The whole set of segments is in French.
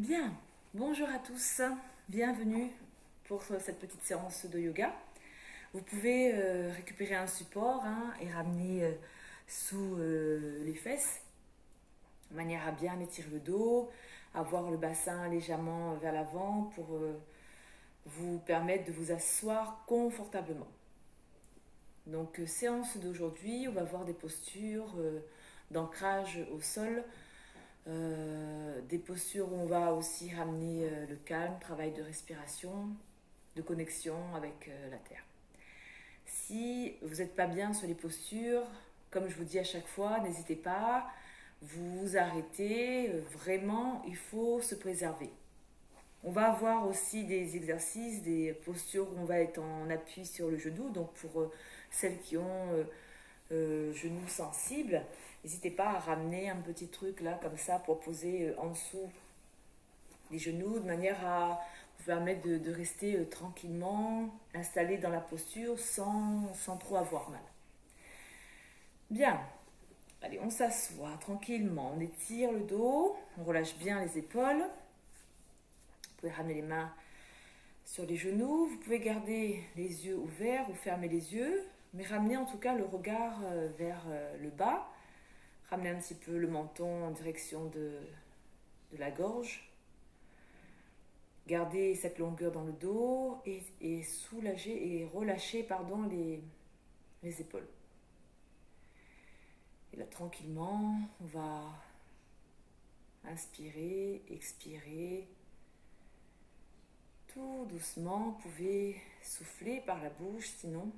Bien, bonjour à tous, bienvenue pour cette petite séance de yoga. Vous pouvez récupérer un support et ramener sous les fesses, de manière à bien étirer le dos, avoir le bassin légèrement vers l'avant pour vous permettre de vous asseoir confortablement. Donc séance d'aujourd'hui, on va voir des postures d'ancrage au sol. Des postures où on va aussi ramener le calme, travail de respiration, de connexion avec la terre. Si vous n'êtes pas bien sur les postures, comme je vous dis à chaque fois, n'hésitez pas, vous arrêtez, vraiment, il faut se préserver. On va avoir aussi des exercices, des postures où on va être en appui sur le genou, donc pour celles qui ont genoux sensibles, n'hésitez pas à ramener un petit truc là comme ça pour poser en dessous des genoux de manière à vous permettre de rester tranquillement installé dans la posture sans trop avoir mal. Bien, allez, on s'assoit tranquillement, on étire le dos, on relâche bien les épaules. Vous pouvez ramener les mains sur les genoux, vous pouvez garder les yeux ouverts ou fermer les yeux, mais ramener en tout cas le regard vers le bas. Ramener un petit peu le menton en direction de la gorge. Garder cette longueur dans le dos et soulager et relâcher les épaules. Et là, tranquillement, on va inspirer, expirer. Tout doucement, vous pouvez souffler par la bouche, sinon.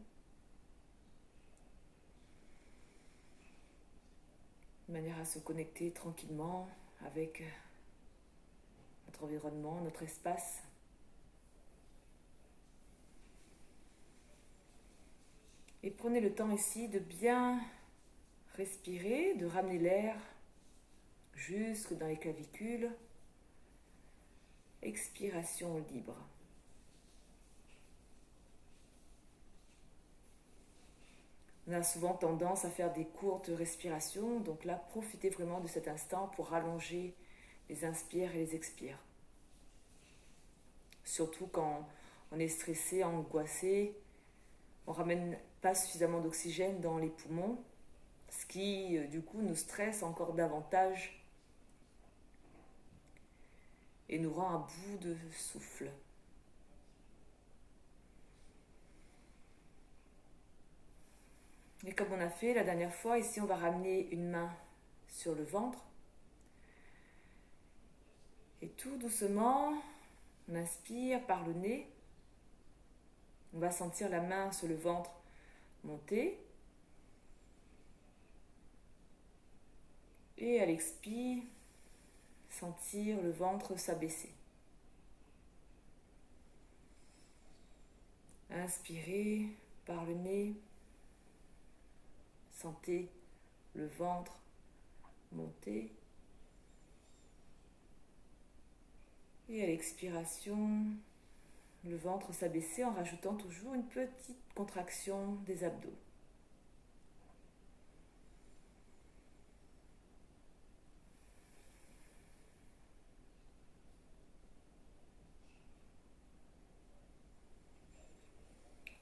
De manière à se connecter tranquillement avec notre environnement, notre espace. Et prenez le temps ici de bien respirer, de ramener l'air jusque dans les clavicules. Expiration libre. On a souvent tendance à faire des courtes respirations, donc là, profitez vraiment de cet instant pour rallonger les inspires et les expires. Surtout quand on est stressé, angoissé, on ne ramène pas suffisamment d'oxygène dans les poumons, ce qui, du coup, nous stresse encore davantage et nous rend à bout de souffle. Et comme on a fait la dernière fois, ici on va ramener une main sur le ventre. Et tout doucement, on inspire par le nez. On va sentir la main sur le ventre monter. Et à l'expire, sentir le ventre s'abaisser. Inspirez par le nez. Sentez le ventre monter. Et à l'expiration, le ventre s'abaisser en rajoutant toujours une petite contraction des abdos.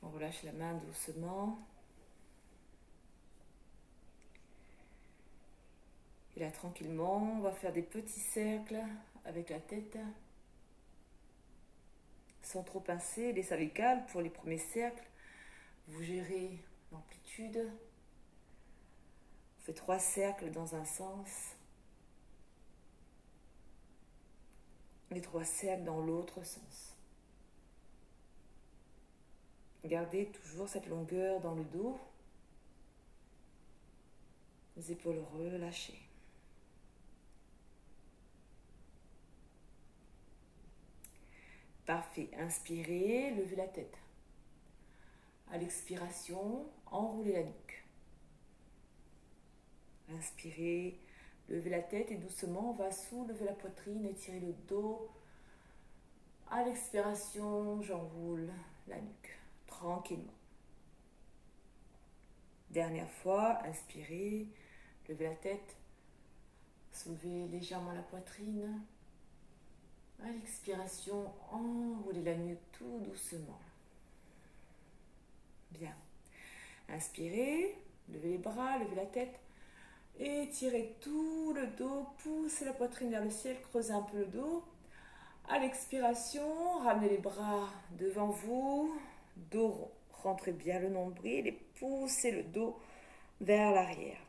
On relâche la main doucement. Et là, tranquillement, on va faire des petits cercles avec la tête. Sans trop pincer les cervicales pour les premiers cercles. Vous gérez l'amplitude. On fait 3 cercles dans un sens. Et 3 cercles dans l'autre sens. Gardez toujours cette longueur dans le dos. Les épaules relâchées. Parfait. Inspirez, levez la tête. À l'expiration, enroulez la nuque. Inspirez, levez la tête et doucement, on va soulever la poitrine, étirer le dos. À l'expiration, j'enroule la nuque, tranquillement. Dernière fois, inspirez, levez la tête, soulevez légèrement la poitrine. À l'expiration, enroulez la nuque tout doucement. Bien. Inspirez, levez les bras, levez la tête. Étirez tout le dos, poussez la poitrine vers le ciel, creusez un peu le dos. À l'expiration, ramenez les bras devant vous, dos rond. Rentrez bien le nombril et poussez le dos vers l'arrière.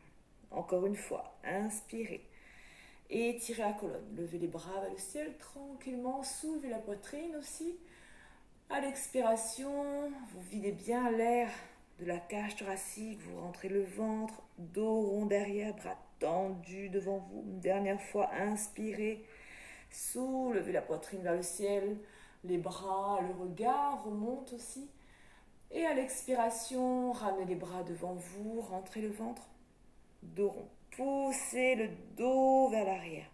Encore une fois, inspirez. Étirez la colonne, levez les bras vers le ciel tranquillement, soulevez la poitrine aussi. À l'expiration, vous videz bien l'air de la cage thoracique, vous rentrez le ventre, dos rond derrière, bras tendus devant vous. Une dernière fois, inspirez, soulevez la poitrine vers le ciel, les bras, le regard remonte aussi. Et à l'expiration, ramenez les bras devant vous, rentrez le ventre, dos rond. Poussez le dos vers l'arrière.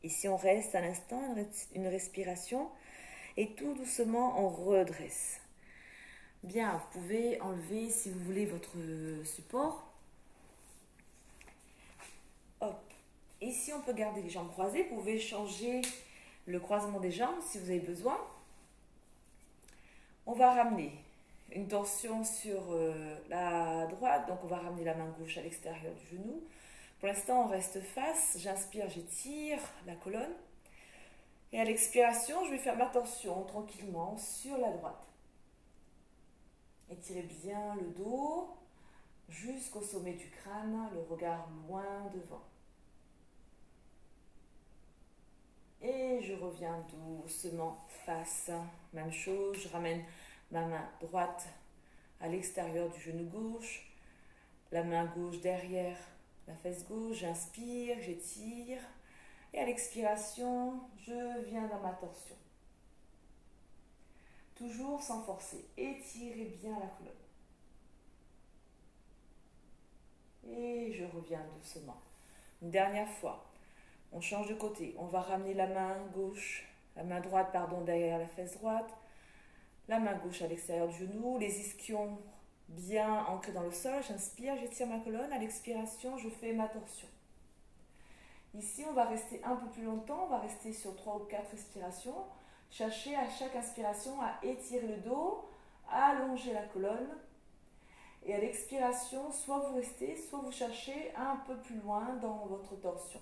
Ici, on reste à l'instant, une respiration, et tout doucement, on redresse. Bien, vous pouvez enlever, si vous voulez, votre support. Hop. Ici, on peut garder les jambes croisées. Vous pouvez changer le croisement des jambes si vous avez besoin. On va ramener une torsion sur la droite, donc on va ramener la main gauche à l'extérieur du genou. Pour l'instant, on reste face. J'inspire, j'étire la colonne. Et à l'expiration, je vais faire ma torsion tranquillement sur la droite. Étirez bien le dos jusqu'au sommet du crâne, le regard loin devant. Et je reviens doucement face. Même chose, je ramène ma main droite à l'extérieur du genou gauche, la main gauche derrière la fesse gauche. J'inspire, j'étire. Et à l'expiration, je viens dans ma torsion. Toujours sans forcer. Étirez bien la colonne. Et je reviens doucement. Une dernière fois. On change de côté. On va ramener la main gauche, la main droite, pardon, derrière la fesse droite. La main gauche à l'extérieur du genou. Les ischions bien ancrés dans le sol. J'inspire, j'étire ma colonne. À l'expiration, je fais ma torsion. Ici, on va rester un peu plus longtemps. On va rester sur 3 ou 4 respirations. Cherchez à chaque inspiration à étirer le dos, à allonger la colonne. Et à l'expiration, soit vous restez, soit vous cherchez un peu plus loin dans votre torsion.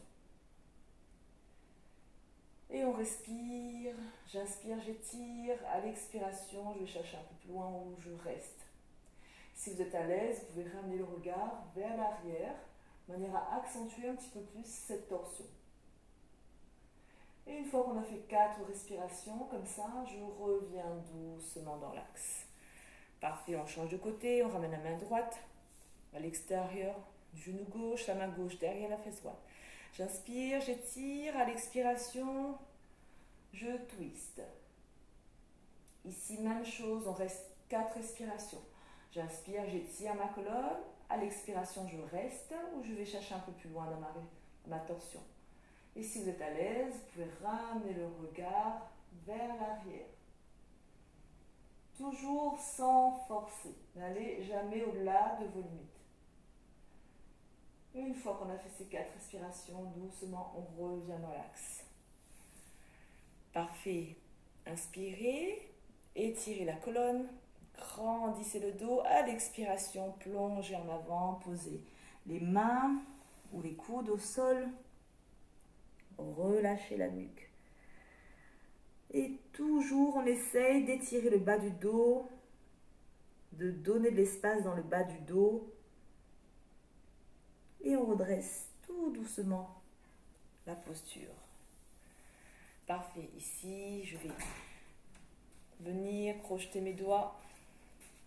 Et on respire, j'inspire, j'étire. À l'expiration, je vais chercher un peu plus loin où je reste. Si vous êtes à l'aise, vous pouvez ramener le regard vers l'arrière, de manière à accentuer un petit peu plus cette torsion. Et une fois qu'on a fait 4 respirations, comme ça, je reviens doucement dans l'axe. Parfait, on change de côté, on ramène la main droite à l'extérieur du genou gauche, la main gauche derrière la fesse droite. J'inspire, j'étire, à l'expiration, je twist. Ici, même chose, on reste 4 respirations. J'inspire, j'étire ma colonne, à l'expiration, je reste ou je vais chercher un peu plus loin dans ma torsion. Et si vous êtes à l'aise, vous pouvez ramener le regard vers l'arrière. Toujours sans forcer. N'allez jamais au-delà de vos limites. Une fois qu'on a fait ces 4 respirations, doucement, on revient dans l'axe. Parfait. Inspirez, étirez la colonne, grandissez le dos. À l'expiration, plongez en avant, posez les mains ou les coudes au sol. Relâchez la nuque. Et toujours, on essaye d'étirer le bas du dos, de donner de l'espace dans le bas du dos. Et on redresse tout doucement la posture. Parfait. Ici, je vais venir crocheter mes doigts,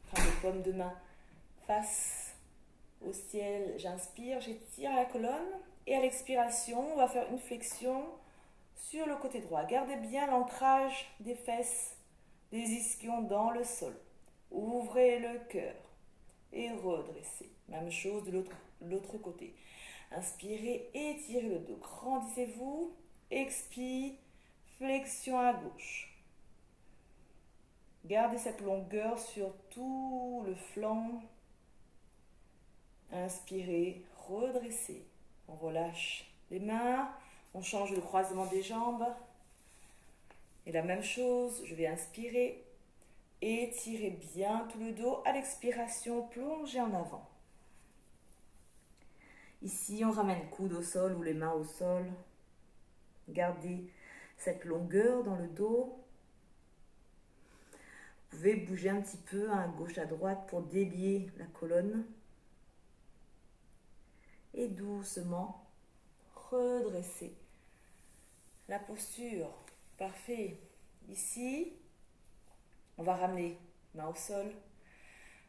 prendre les paumes de main face au ciel. J'inspire, j'étire la colonne. Et à l'expiration, on va faire une flexion sur le côté droit. Gardez bien l'ancrage des fesses, des ischions dans le sol. Ouvrez le cœur et redressez. Même chose de l'autre côté. Inspirez, étirez le dos. Grandissez-vous. Expire, flexion à gauche. Gardez cette longueur sur tout le flanc. Inspirez, redressez. On relâche les mains. On change le croisement des jambes. Et la même chose, je vais inspirer, étirer bien tout le dos. À l'expiration, plonger en avant. Ici, on ramène coude au sol ou les mains au sol. Gardez cette longueur dans le dos. Vous pouvez bouger un petit peu à gauche à droite pour délier la colonne. Et doucement, redresser la posture. Parfait. Ici, on va ramener main au sol.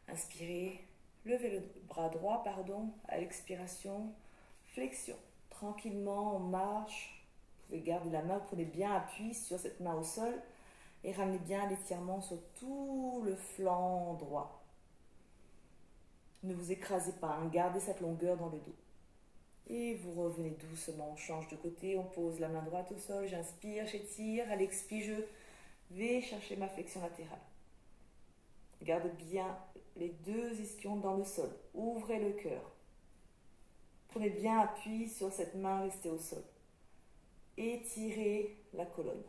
Inspirez, levez le bras droit, pardon. À l'expiration, flexion. Tranquillement, on marche. Vous pouvez garder la main, prenez bien appui sur cette main au sol. Et ramenez bien l'étirement sur tout le flanc droit. Ne vous écrasez pas, hein, gardez cette longueur dans le dos. Et vous revenez doucement, on change de côté, on pose la main droite au sol, j'inspire, j'étire, à l'expire, je vais chercher ma flexion latérale. Garde bien les deux ischions dans le sol, ouvrez le cœur. Prenez bien appui sur cette main restée au sol. Étirez la colonne.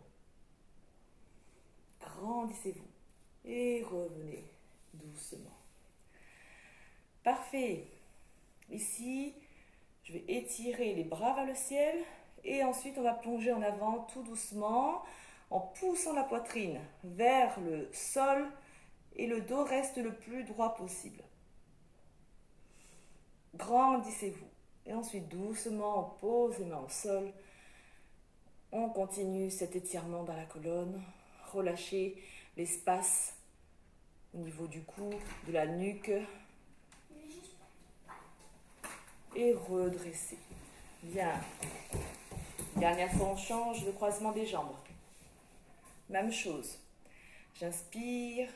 Grandissez-vous et revenez doucement. Parfait. Ici, je vais étirer les bras vers le ciel et ensuite on va plonger en avant tout doucement en poussant la poitrine vers le sol et le dos reste le plus droit possible. Grandissez-vous. Et ensuite doucement on pose les mains au sol. On continue cet étirement dans la colonne. Relâchez l'espace au niveau du cou, de la nuque. Et redressez. Bien. Dernière fois, on change le croisement des jambes. Même chose. J'inspire,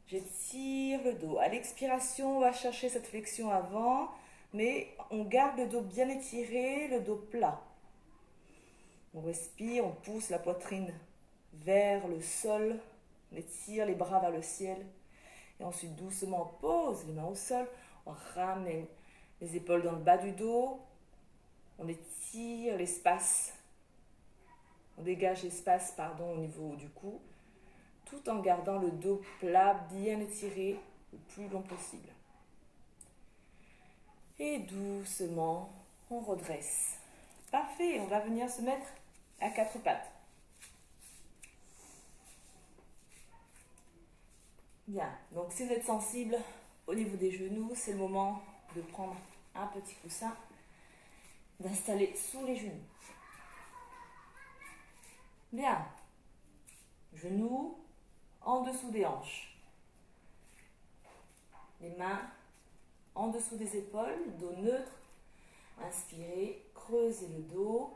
j'étire le dos. À l'expiration, on va chercher cette flexion avant, mais on garde le dos bien étiré, le dos plat. On respire, on pousse la poitrine vers le sol, on étire les bras vers le ciel. Et ensuite, doucement, on pose les mains au sol, on ramène les épaules dans le bas du dos, on étire l'espace, on dégage l'espace, pardon, au niveau du cou, tout en gardant le dos plat, bien étiré, le plus long possible. Et doucement, on redresse. Parfait, on va venir se mettre à quatre pattes. Bien, donc si vous êtes sensible au niveau des genoux, c'est le moment de prendre un petit coussin, d'installer sous les genoux. Bien, genoux en dessous des hanches. Les mains en dessous des épaules, dos neutre. Inspirez, creusez le dos.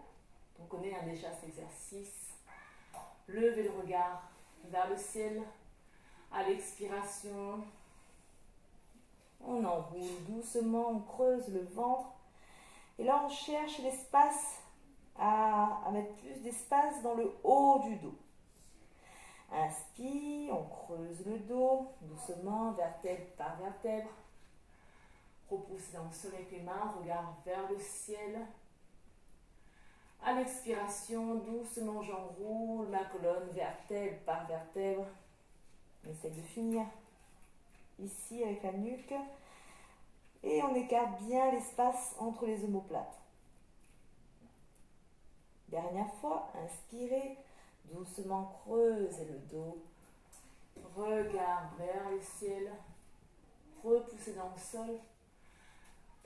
On connaît déjà cet exercice. Levez le regard vers le ciel. À l'expiration, on enroule doucement, on creuse le ventre. Et là, on cherche l'espace, à mettre plus d'espace dans le haut du dos. Inspire, on creuse le dos, doucement, vertèbre par vertèbre. Repoussez dans le sol avec les mains, regard vers le ciel. À l'expiration, doucement, j'enroule ma colonne, vertèbre par vertèbre. On essaie de finir ici avec la nuque. Et on écarte bien l'espace entre les omoplates. Dernière fois, inspirez, doucement creusez le dos. Regard vers le ciel. Repoussez dans le sol.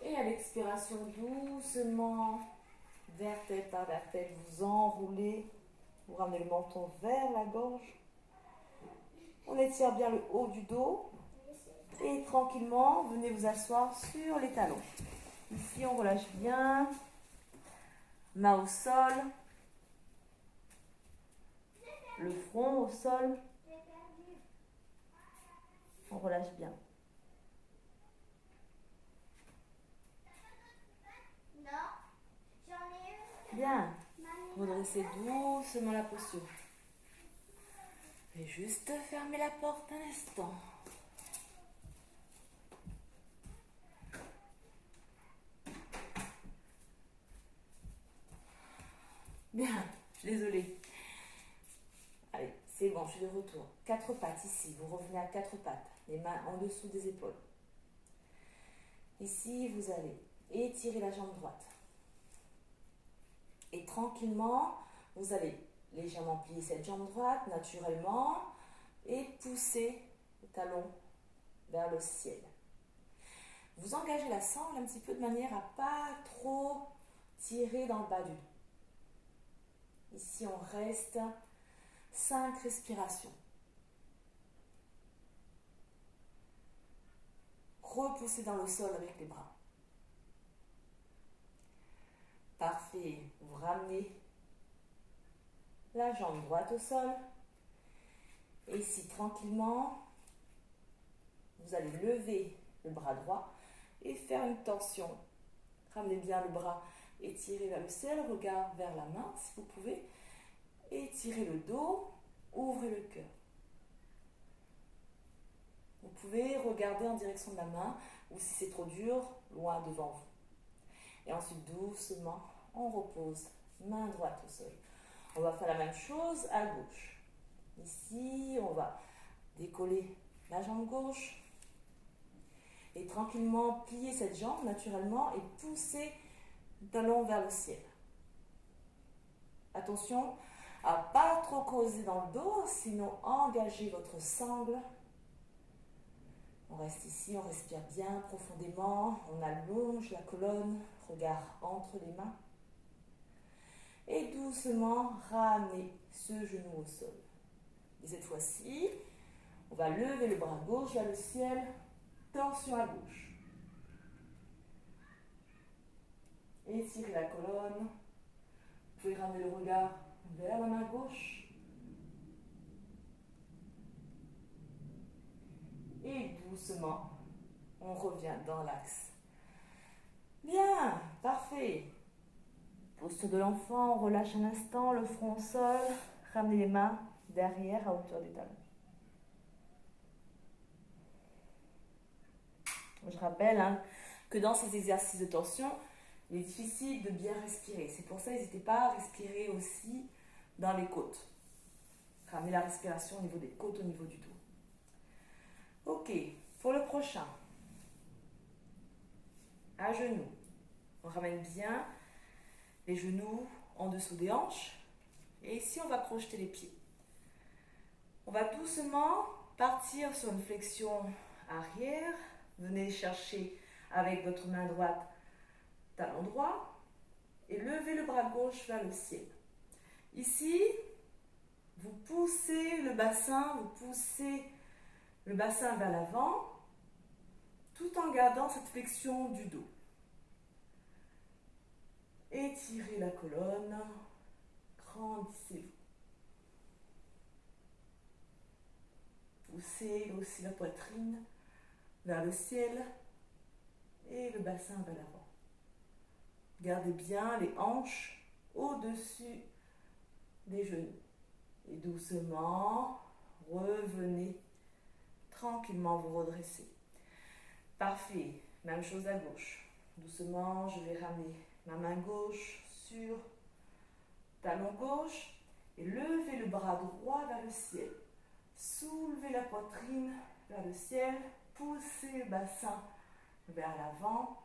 Et à l'expiration, doucement, vertèbre par vertèbre, vous enroulez. Vous ramenez le menton vers la gorge. On étire bien le haut du dos. Et tranquillement, venez vous asseoir sur les talons. Ici, on relâche bien. Main au sol. Le front au sol. On relâche bien. Bien. Redressez doucement la posture. Et juste fermer la porte un instant. Bien, je suis désolée. Allez, hanches et de retour. Quatre pattes ici, vous revenez à quatre pattes, les mains en dessous des épaules. Ici, vous allez étirer la jambe droite. Et tranquillement, vous allez légèrement plier cette jambe droite naturellement et pousser le talon vers le ciel. Vous engagez la sangle un petit peu de manière à pas trop tirer dans le bas du dos. Ici, on reste 5 respirations. Repoussez dans le sol avec les bras. Parfait. Vous ramenez la jambe droite au sol. Et ici, tranquillement, vous allez lever le bras droit et faire une torsion. Ramenez bien le bras, étirez vers le ciel, regard vers la main si vous pouvez. Étirez le dos, ouvrez le cœur. Vous pouvez regarder en direction de la main ou si c'est trop dur, loin devant vous. Et ensuite, doucement, on repose main droite au sol. On va faire la même chose à gauche. Ici, on va décoller la jambe gauche et tranquillement plier cette jambe naturellement et pousser le talon vers le ciel. Attention à ne pas trop causer dans le dos, sinon engagez votre sangle. On reste ici, on respire bien profondément, on allonge la colonne, regard entre les mains. Et doucement, ramenez ce genou au sol. Et cette fois-ci, on va lever le bras gauche vers le ciel, torsion à gauche. Étirez la colonne. Vous pouvez ramener le regard vers la main gauche. Et doucement, on revient dans l'axe. Bien, parfait. Posture de l'enfant, on relâche un instant, le front au sol. Ramenez les mains derrière à hauteur des talons. Je rappelle que dans ces exercices de tension, il est difficile de bien respirer. C'est pour ça, n'hésitez pas à respirer aussi dans les côtes. Ramenez la respiration au niveau des côtes, au niveau du dos. Ok, pour le prochain. À genoux. On ramène bien les genoux en dessous des hanches. Et ici, on va projeter les pieds. On va doucement partir sur une flexion arrière. Venez chercher avec votre main droite talon droit et levez le bras gauche vers le ciel. Ici, vous poussez le bassin, vers l'avant tout en gardant cette flexion du dos. Étirez la colonne, grandissez-vous. Poussez aussi la poitrine vers le ciel et le bassin vers l'avant. Gardez bien les hanches au-dessus des genoux. Et doucement, revenez tranquillement vous redresser. Parfait. Même chose à gauche. Doucement, je vais ramener ma main gauche sur talon gauche et lever le bras droit vers le ciel. Soulevez la poitrine vers le ciel. Poussez le bassin vers l'avant.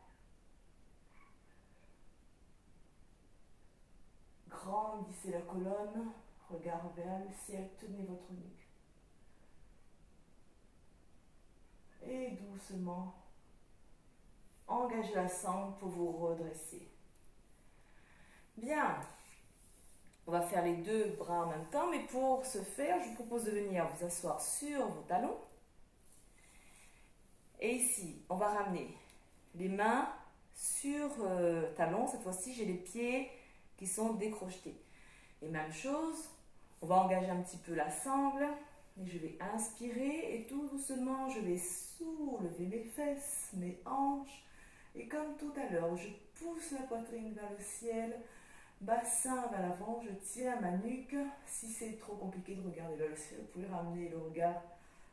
Grandissez la colonne, regard vers le ciel, tenez votre nuque. Et doucement, engagez la sangle pour vous redresser. Bien, on va faire les deux bras en même temps, mais pour ce faire, je vous propose de venir vous asseoir sur vos talons. Et ici, on va ramener les mains sur talons. Cette fois-ci, j'ai les pieds qui sont décrochetés. Et même chose, on va engager un petit peu la sangle. Et je vais inspirer et tout doucement, je vais soulever mes fesses, mes hanches. Et comme tout à l'heure, je pousse la poitrine vers le ciel, bassin vers l'avant, je tiens ma nuque. Si c'est trop compliqué de regarder vers le ciel, vous pouvez ramener le regard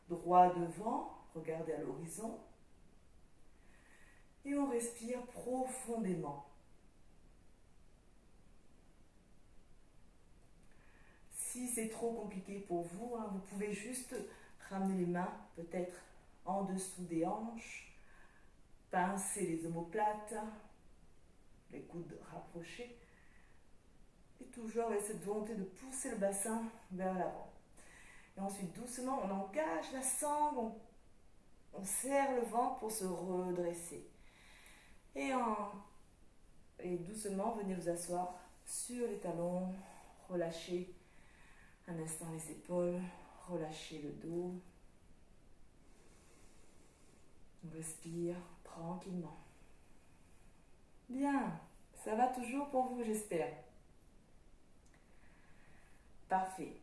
droit devant, regardez à l'horizon. Et on respire profondément. Si c'est trop compliqué pour vous, hein, vous pouvez juste ramener les mains peut-être en dessous des hanches, pincer les omoplates, les coudes rapprochés. Et toujours avec cette volonté de pousser le bassin vers l'avant. Et ensuite, doucement, on engage la sangle, on serre le ventre pour se redresser. Et doucement, venez vous asseoir sur les talons, relâchez un instant les épaules, relâchez le dos. On respire tranquillement. Bien, ça va toujours pour vous, j'espère. Parfait.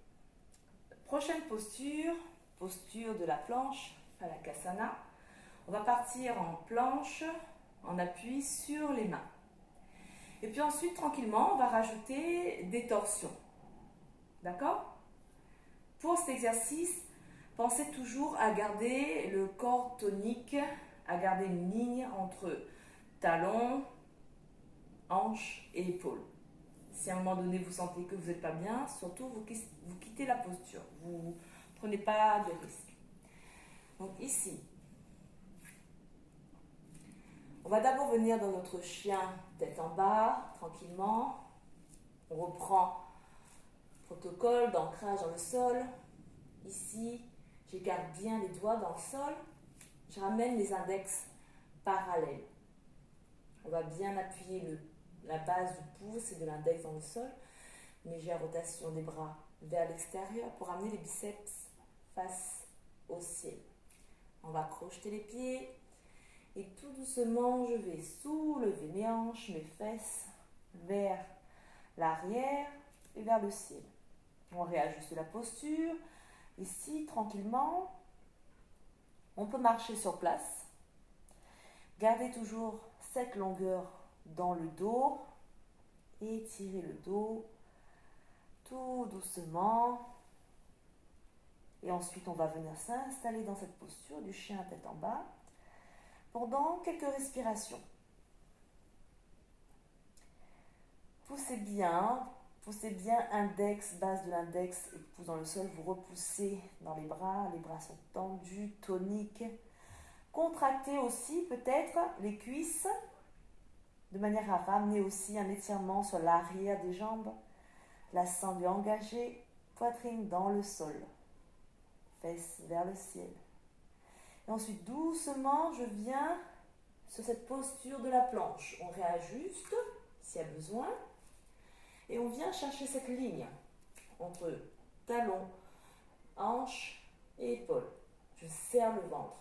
Prochaine posture, posture de la planche, Phalakasana. On va partir en planche, en appui sur les mains. Et puis ensuite, tranquillement, on va rajouter des torsions. D'accord? Pour cet exercice, pensez toujours à garder le corps tonique, à garder une ligne entre talons, hanches et épaules. Si à un moment donné vous sentez que vous n'êtes pas bien, surtout vous quittez la posture. Vous ne prenez pas de risque. Donc ici, on va d'abord venir dans notre chien tête en bas, tranquillement. On reprend protocole d'ancrage dans le sol. Ici, j'écarte bien les doigts dans le sol. Je ramène les index parallèles. On va bien appuyer la base du pouce et de l'index dans le sol. Légère rotation des bras vers l'extérieur pour amener les biceps face au ciel. On va crocheter les pieds et tout doucement, je vais soulever mes hanches, mes fesses vers l'arrière et vers le ciel. On réajuste la posture. Ici, tranquillement, on peut marcher sur place. Gardez toujours cette longueur dans le dos. Étirez le dos tout doucement. Et ensuite, on va venir s'installer dans cette posture du chien tête en bas pendant quelques respirations. Poussez bien index, base de l'index et pouce dans le sol. Vous repoussez dans les bras sont tendus, toniques. Contractez aussi peut-être les cuisses de manière à ramener aussi un étirement sur l'arrière des jambes. La sangle est engagée, poitrine dans le sol, fesses vers le ciel. Et ensuite, doucement, je viens sur cette posture de la planche. On réajuste s'il y a besoin. Et on vient chercher cette ligne entre talons, hanches et épaules. Je serre le ventre.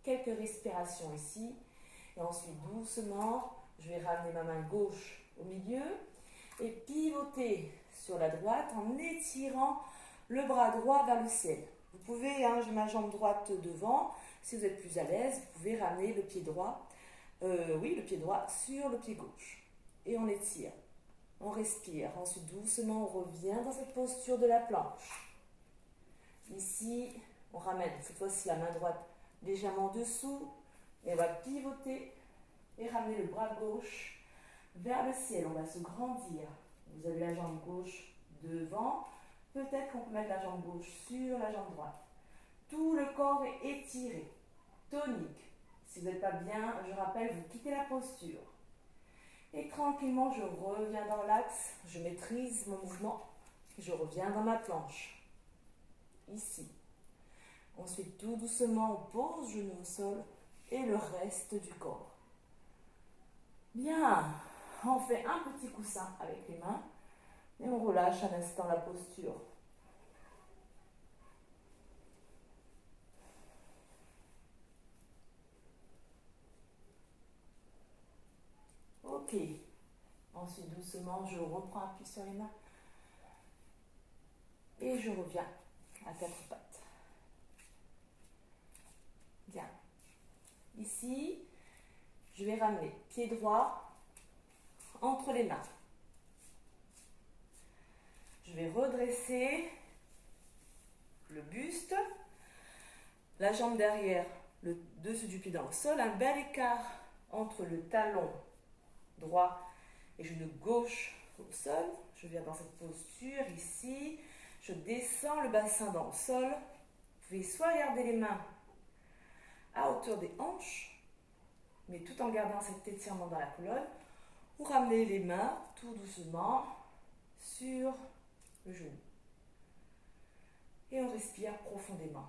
Quelques respirations ici. Et ensuite, doucement, je vais ramener ma main gauche au milieu et pivoter sur la droite en étirant le bras droit vers le ciel. Vous pouvez, j'ai ma jambe droite devant. Si vous êtes plus à l'aise, vous pouvez ramener le pied droit, le pied droit sur le pied gauche. Et on étire. On respire. Ensuite, doucement, on revient dans cette posture de la planche. Ici, on ramène cette fois-ci la main droite légèrement en dessous. Et on va pivoter et ramener le bras gauche vers le ciel. On va se grandir. Vous avez la jambe gauche devant. Peut-être qu'on peut mettre la jambe gauche sur la jambe droite. Tout le corps est étiré, tonique. Si vous n'êtes pas bien, je rappelle, vous quittez la posture. Et tranquillement, je reviens dans l'axe. Je maîtrise mon mouvement. Je reviens dans ma planche. Ici. Ensuite, tout doucement, on pose genou au sol et le reste du corps. Bien. On fait un petit coussin avec les mains et on relâche un instant la posture. Ok. Ensuite, doucement, je reprends appui sur les mains et je reviens à quatre pattes. Bien. Ici, je vais ramener pied droit entre les mains. Je vais redresser le buste, la jambe derrière, le dessus du pied dans le sol, un bel écart entre le talon droit et genou gauche au sol. Je viens dans cette posture ici. Je descends le bassin dans le sol. Vous pouvez soit garder les mains à hauteur des hanches, mais tout en gardant cet étirement dans la colonne, ou ramener les mains tout doucement sur le genou. Et on respire profondément.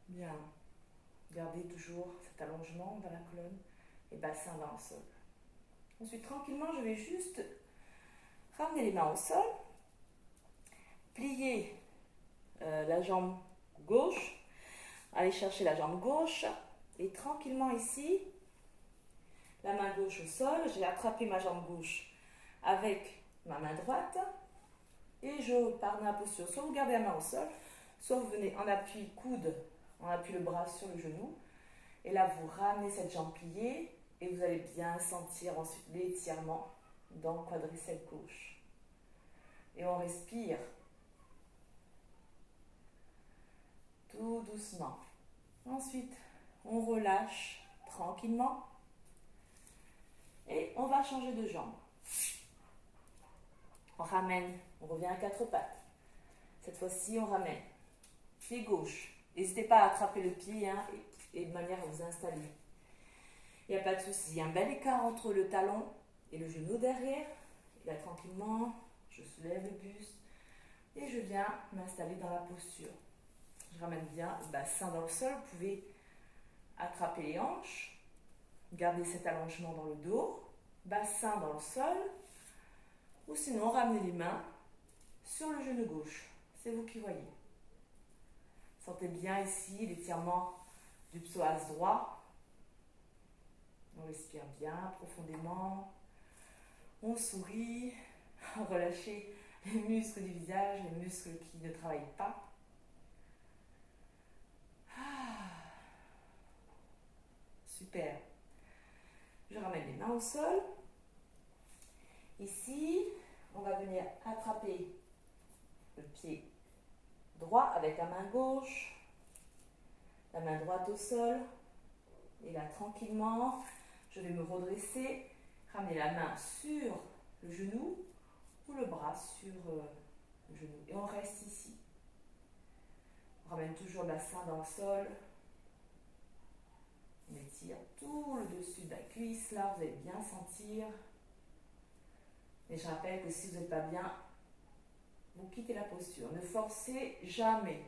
Bien. Gardez toujours cet allongement dans la colonne et bassin dans le sol. Ensuite, tranquillement, je vais juste ramener les mains au sol, plier la jambe gauche, aller chercher la jambe gauche et tranquillement ici, la main gauche au sol, j'ai attrapé ma jambe gauche avec ma main droite et je pars dans la posture. Soit vous gardez la main au sol, soit vous venez en appui coude, on appuie le bras sur le genou et là vous ramenez cette jambe pliée et vous allez bien sentir ensuite l'étirement dans le quadriceps gauche. Et on respire tout doucement. Ensuite, on relâche tranquillement et on va changer de jambe. On ramène, on revient à quatre pattes. Cette fois-ci, on ramène pied gauche. N'hésitez pas à attraper le pied et de manière à vous installer. Il n'y a pas de souci. Il y a un bel écart entre le talon et le genou derrière. Et là, tranquillement, je soulève le buste et je viens m'installer dans la posture. Je ramène bien le bassin dans le sol. Vous pouvez attraper les hanches, garder cet allongement dans le dos, bassin dans le sol, ou sinon ramenez les mains sur le genou gauche. C'est vous qui voyez. Sentez bien ici l'étirement du psoas droit. On respire bien profondément. On sourit. Relâchez les muscles du visage, les muscles qui ne travaillent pas. Super. Je ramène les mains au sol. Ici, on va venir attraper le pied droit avec la main gauche, la main droite au sol. Et là, tranquillement, je vais me redresser, ramener la main sur le genou ou le bras sur le genou. Et on reste ici. On ramène toujours le bassin dans le sol. On étire tout le dessus de la cuisse. Là, vous allez bien sentir. Et je rappelle que si vous n'êtes pas bien, vous quittez la posture. Ne forcez jamais.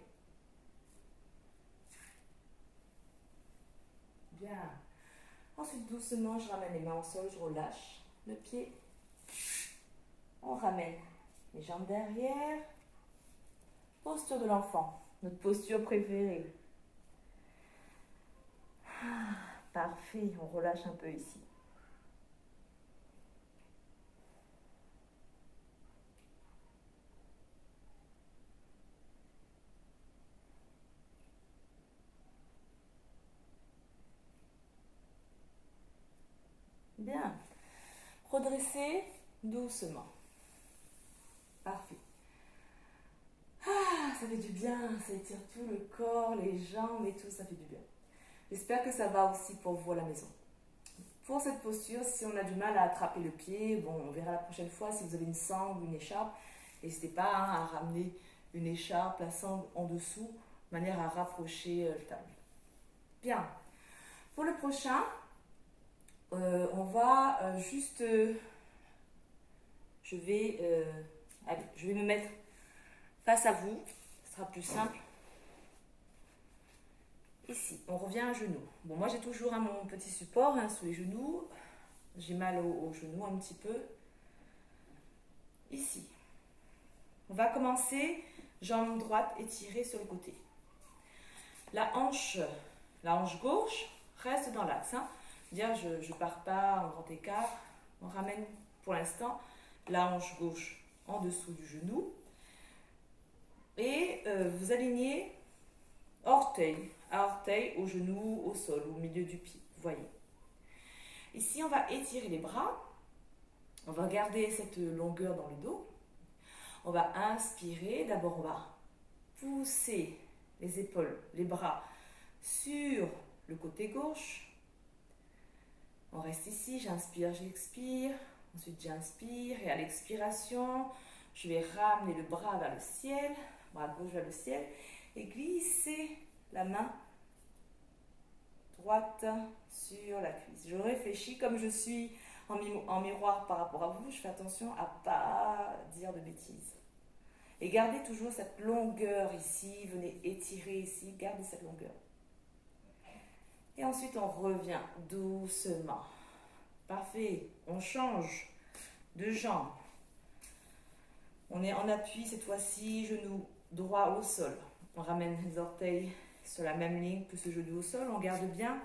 Bien. Ensuite, doucement, je ramène les mains au sol, je relâche le pied. On ramène les jambes derrière. Posture de l'enfant, notre posture préférée. Parfait, on relâche un peu ici. Bien. Redressez doucement. Parfait. Ça fait du bien, ça étire tout le corps, les jambes et tout, ça fait du bien. J'espère que ça va aussi pour vous à la maison. Pour cette posture, si on a du mal à attraper le pied, bon, on verra la prochaine fois si vous avez une sangle ou une écharpe. N'hésitez pas à ramener une écharpe, la sangle en dessous, de manière à rapprocher le talon. Bien. Pour le prochain, on va juste... je vais me mettre face à vous. Ce sera plus simple. Ici, on revient à genoux. Bon, moi j'ai toujours mon petit support sous les genoux. J'ai mal aux genoux un petit peu. Ici. On va commencer, jambe droite étirée sur le côté. La hanche gauche reste dans l'axe. Dire je ne pars pas en grand écart. On ramène pour l'instant la hanche gauche en dessous du genou. Et vous alignez orteil à orteil, au genou, au sol, au milieu du pied. Vous voyez. Ici, on va étirer les bras. On va garder cette longueur dans le dos. On va inspirer. D'abord, on va pousser les épaules, les bras sur le côté gauche. On reste ici, j'inspire, j'expire. Ensuite, j'inspire et à l'expiration, je vais ramener le bras vers le ciel, bras gauche vers le ciel et glisser la main droite sur la cuisse. Je réfléchis comme je suis en miroir par rapport à vous. Je fais attention à ne pas dire de bêtises. Et gardez toujours cette longueur ici. Venez étirer ici. Gardez cette longueur. Et ensuite, on revient doucement. Parfait. On change de jambe. On est en appui cette fois-ci. Genou droit au sol. On ramène les orteils sur la même ligne que ce genou au sol. On garde bien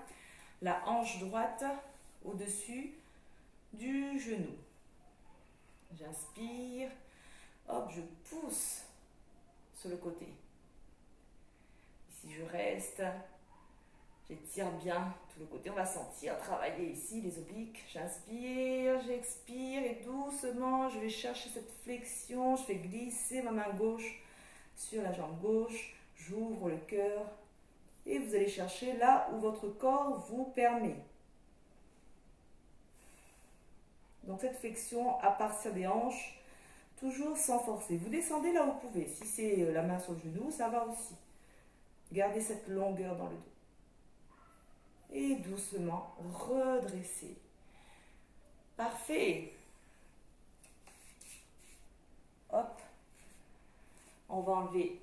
la hanche droite au-dessus du genou. J'inspire. Hop, je pousse sur le côté. Ici, je reste. J'étire bien tout le côté. On va sentir travailler ici les obliques. J'inspire, j'expire et doucement, je vais chercher cette flexion. Je fais glisser ma main gauche sur la jambe gauche. J'ouvre le cœur et vous allez chercher là où votre corps vous permet. Donc cette flexion à partir des hanches, toujours sans forcer. Vous descendez là où vous pouvez. Si c'est la main sur le genou, ça va aussi. Gardez cette longueur dans le dos. Et doucement redresser. Parfait. Hop. On va enlever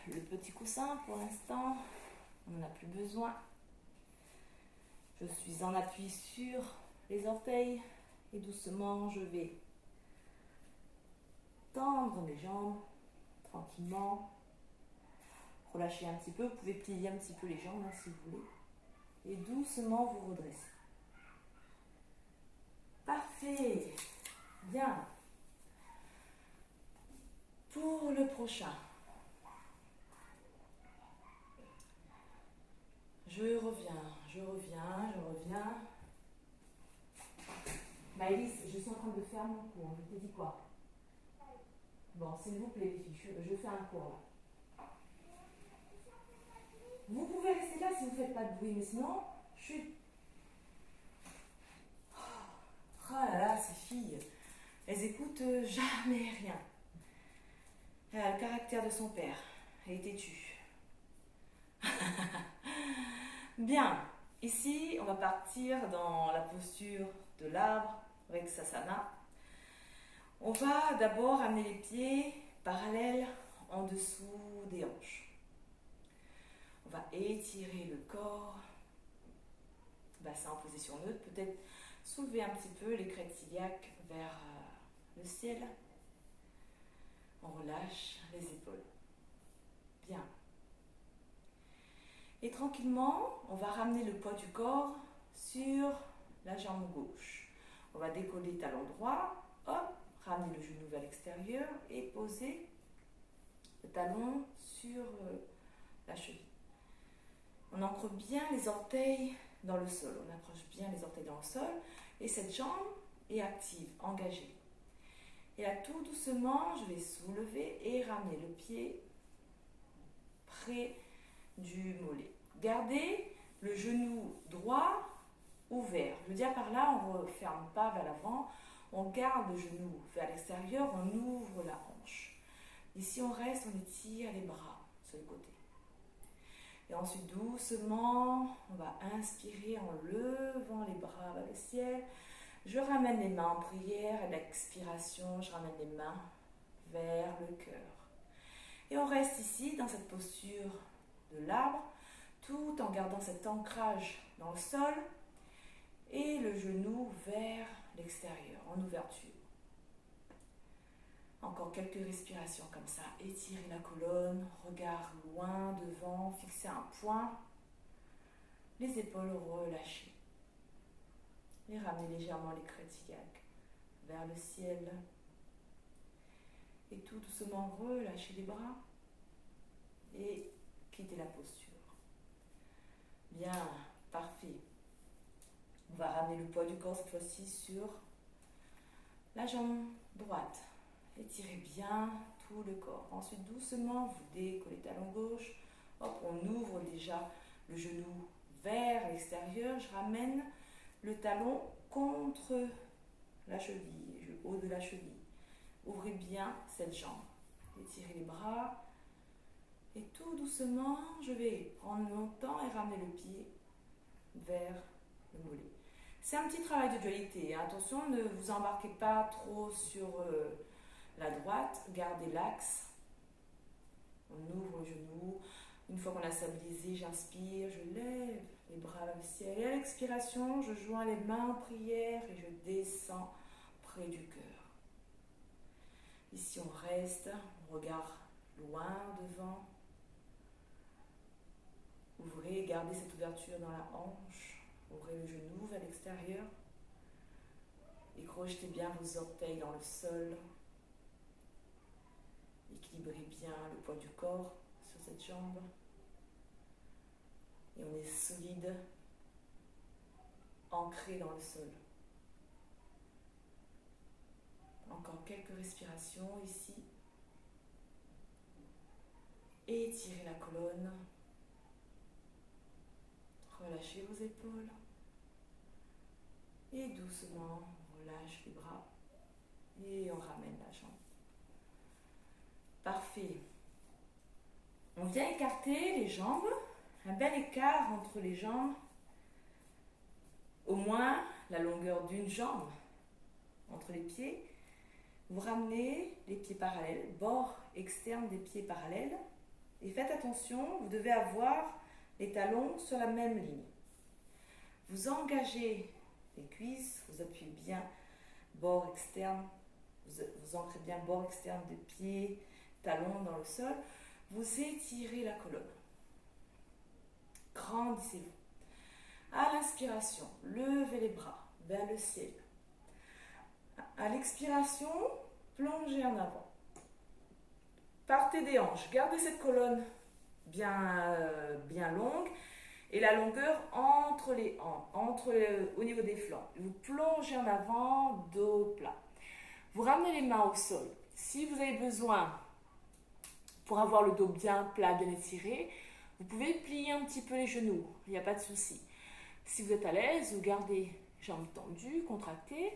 le petit coussin pour l'instant. On n'en a plus besoin. Je suis en appui sur les orteils. Et doucement, je vais tendre mes jambes tranquillement. Relâchez un petit peu. Vous pouvez plier un petit peu les jambes si vous voulez. Et doucement, vous redressez. Parfait. Bien. Pour le prochain. Je reviens. Maëlys, je suis en train de faire mon cours. Je t'ai dit quoi? Bon, s'il vous plaît, les filles, je fais un cours là. Vous pouvez rester là si vous ne faites pas de bruit, mais sinon, je suis... Oh là là, ces filles, elles écoutent jamais rien. Elle a le caractère de son père. Elle est têtue. Bien, ici, on va partir dans la posture de l'arbre, avec Sasana. On va d'abord amener les pieds parallèles en dessous des hanches. On va étirer le corps, bassin en position neutre, peut-être soulever un petit peu les crêtes iliaques vers le ciel. On relâche les épaules. Bien. Et tranquillement, on va ramener le poids du corps sur la jambe gauche. On va décoller le talon droit, hop, ramener le genou vers l'extérieur et poser le talon sur la cheville. On ancre bien les orteils dans le sol, on approche bien les orteils dans le sol et cette jambe est active, engagée. Et là, tout doucement, je vais soulever et ramener le pied près du mollet. Gardez le genou droit ouvert. Je veux dire par là, on ne referme pas vers l'avant, on garde le genou vers l'extérieur, on ouvre la hanche. Ici, on reste, on étire les bras sur le côté. Et ensuite, doucement, on va inspirer en levant les bras vers le ciel. Je ramène les mains en prière et l'expiration, je ramène les mains vers le cœur. Et on reste ici dans cette posture de l'arbre, tout en gardant cet ancrage dans le sol et le genou vers l'extérieur, en ouverture. Encore quelques respirations comme ça. Étirez la colonne, regard loin devant, fixez un point. Les épaules relâchées. Et ramenez légèrement les crêtes iliaques vers le ciel. Et tout doucement relâchez les bras et quittez la posture. Bien, parfait. On va ramener le poids du corps cette fois-ci sur la jambe droite. Étirez bien tout le corps. Ensuite, doucement, vous décollez talon gauche. Hop, on ouvre déjà le genou vers l'extérieur. Je ramène le talon contre la cheville, le haut de la cheville. Ouvrez bien cette jambe. Étirez les bras. Et tout doucement, je vais prendre mon temps et ramener le pied vers le mollet. C'est un petit travail de dualité. Attention, ne vous embarquez pas trop sur la droite. Gardez l'axe. On ouvre le genou. Une fois qu'on a stabilisé, j'inspire, je lève les bras vers le ciel. Et à l'expiration, je joins les mains en prière et je descends près du cœur. Ici, on reste, on regarde loin devant. Ouvrez, gardez cette ouverture dans la hanche. Ouvrez le genou vers l'extérieur. Et projetez bien vos orteils dans le sol. Équilibrez bien le poids du corps sur cette jambe. Et on est solide, ancré dans le sol. Encore quelques respirations ici. Étirez la colonne. Relâchez vos épaules. Et doucement, on relâche les bras. Et on ramène la jambe. Parfait. On vient écarter les jambes. Un bel écart entre les jambes. Au moins la longueur d'une jambe entre les pieds. Vous ramenez les pieds parallèles, bord externe des pieds parallèles. Et faites attention, vous devez avoir les talons sur la même ligne. Vous engagez les cuisses, vous appuyez bien bord externe, vous ancrez bien bord externe des pieds, talons dans le sol. Vous étirez la colonne. Grandissez-vous. À l'inspiration, levez les bras vers le ciel. À l'expiration, plongez en avant. Partez des hanches. Gardez cette colonne bien longue et la longueur au niveau des flancs. Vous plongez en avant, dos plat. Vous ramenez les mains au sol. Si vous avez besoin, pour avoir le dos bien plat, bien étiré, vous pouvez plier un petit peu les genoux. Il n'y a pas de souci. Si vous êtes à l'aise, vous gardez jambes tendues, contractées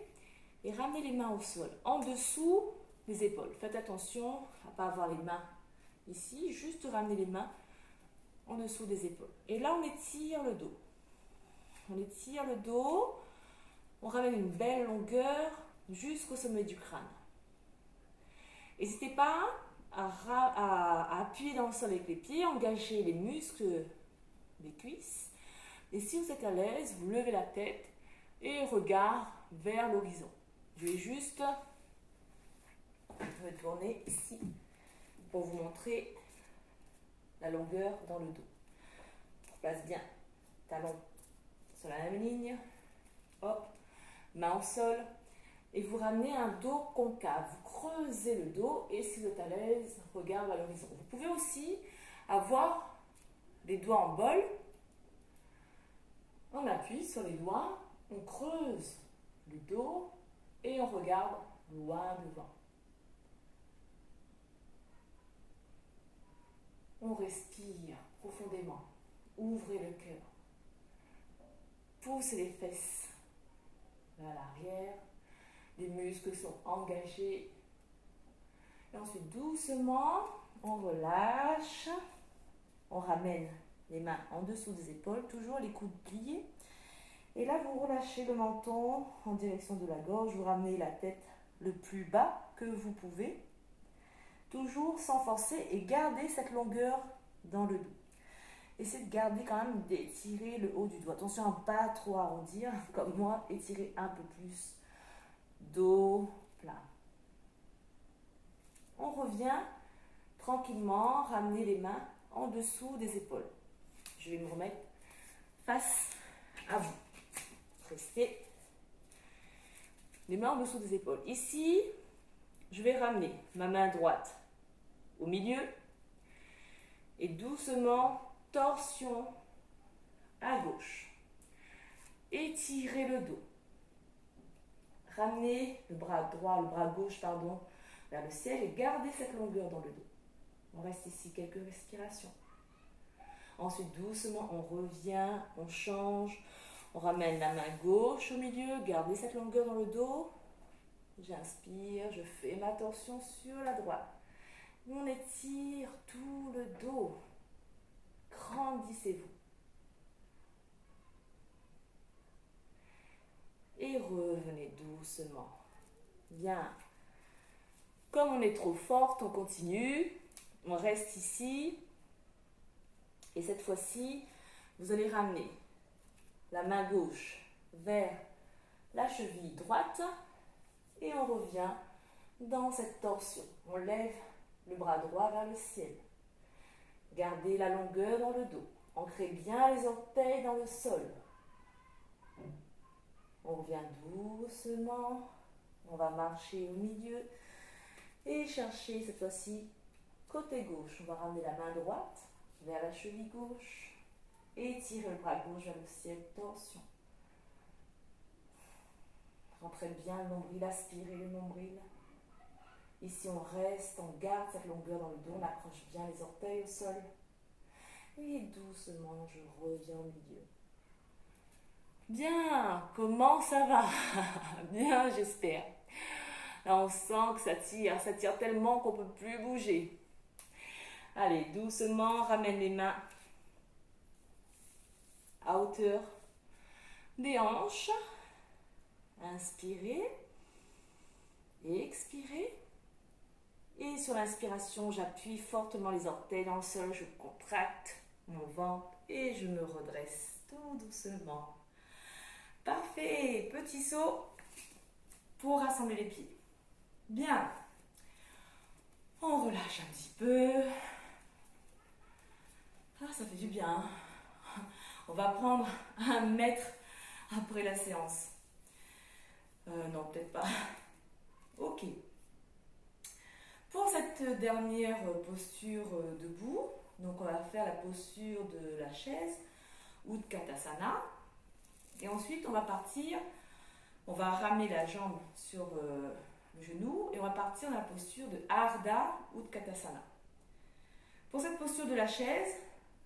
et ramenez les mains au sol, en dessous des épaules. Faites attention à ne pas avoir les mains ici, juste ramenez les mains en dessous des épaules. Et là, on étire le dos. On étire le dos, on ramène une belle longueur jusqu'au sommet du crâne. N'hésitez pas à appuyer dans le sol avec les pieds, engager les muscles des cuisses. Et si vous êtes à l'aise, vous levez la tête et regard vers l'horizon. Je vais juste me tourner ici pour vous montrer la longueur dans le dos. On place bien talon sur la même ligne. Hop, main au sol. Et vous ramenez un dos concave. Vous creusez le dos et si vous êtes à l'aise, regard vers l'horizon. Vous pouvez aussi avoir les doigts en bol. On appuie sur les doigts, on creuse le dos et on regarde loin devant. On respire profondément. Ouvrez le cœur. Poussez les fesses vers l'arrière. Les muscles sont engagés. Et ensuite, doucement, on relâche. On ramène les mains en dessous des épaules, toujours les coudes pliés. Et là, vous relâchez le menton en direction de la gorge. Vous ramenez la tête le plus bas que vous pouvez. Toujours sans forcer et gardez cette longueur dans le dos. Essayez de garder quand même, d'étirer le haut du dos. Attention à ne pas trop arrondir, comme moi, étirez un peu plus. Dos plat. On revient tranquillement, ramenez les mains en dessous des épaules. Je vais me remettre face à vous. Restez les mains en dessous des épaules. Ici, je vais ramener ma main droite au milieu et doucement, torsion à gauche. Étirez le dos. Ramenez le bras gauche, vers le ciel et gardez cette longueur dans le dos. On reste ici quelques respirations. Ensuite, doucement, on revient, on change. On ramène la main gauche au milieu, gardez cette longueur dans le dos. J'inspire, je fais ma torsion sur la droite. On étire tout le dos. Grandissez-vous. Et revenez doucement. Bien. Comme on est trop forte, on continue. On reste ici. Et cette fois-ci, vous allez ramener la main gauche vers la cheville droite. Et on revient dans cette torsion. On lève le bras droit vers le ciel. Gardez la longueur dans le dos. Ancrez bien les orteils dans le sol. On revient doucement. On va marcher au milieu et chercher cette fois-ci côté gauche. On va ramener la main droite vers la cheville gauche et tirer le bras gauche vers le ciel. Torsion. Rentrez bien le nombril, aspirez le nombril. Ici, on reste, on garde cette longueur dans le dos, on accroche bien les orteils au sol. Et doucement, je reviens au milieu. Bien, comment ça va? Bien, j'espère. Là, on sent que ça tire tellement qu'on ne peut plus bouger. Allez, doucement, ramène les mains à hauteur des hanches. Inspirez, expirez. Et sur l'inspiration, j'appuie fortement les orteils dans le sol, je contracte mon ventre et je me redresse tout doucement. Parfait, petit saut pour rassembler les pieds. Bien, on relâche un petit peu. Ah, ça fait du bien. On va prendre 1 mètre après la séance. Non, peut-être pas. Ok. Pour cette dernière posture debout, donc on va faire la posture de la chaise Utkatasana. Et ensuite, on va partir, on va ramener la jambe sur le genou et on va partir dans la posture de Ardha Utkatasana. Pour cette posture de la chaise,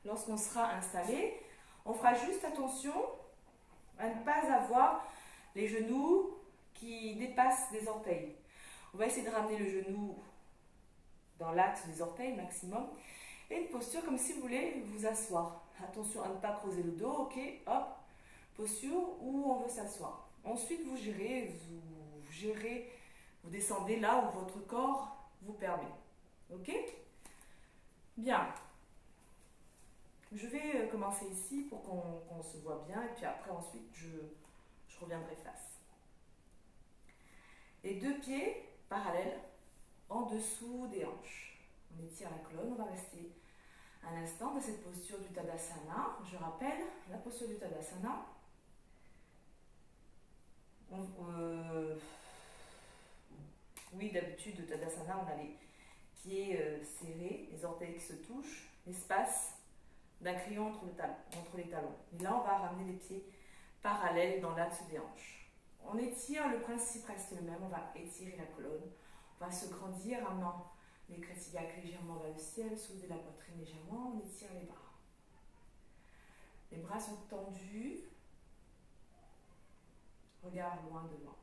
lorsqu'on sera installé, on fera juste attention à ne pas avoir les genoux qui dépassent les orteils. On va essayer de ramener le genou dans l'axe des orteils maximum. Et une posture comme si vous voulez vous asseoir. Attention à ne pas creuser le dos, ok, hop, posture où on veut s'asseoir. Ensuite, vous gérez, vous descendez là où votre corps vous permet. Ok? Bien. Je vais commencer ici pour qu'on se voit bien et puis après ensuite je reviendrai face. Les 2 pieds parallèles en dessous des hanches. On étire la colonne, on va rester un instant dans cette posture du Tadasana. Je rappelle la posture du Tadasana. Oui, d'habitude, au Tadasana, on a les pieds serrés, les orteils qui se touchent, l'espace d'un crayon entre les talons. Et là, on va ramener les pieds parallèles dans l'axe des hanches. On étire, le principe reste le même, on va étirer la colonne, on va se grandir, ramenant les crêtes iliaques légèrement vers le ciel, soulever la poitrine légèrement, on étire les bras. Les bras sont tendus, regard loin devant.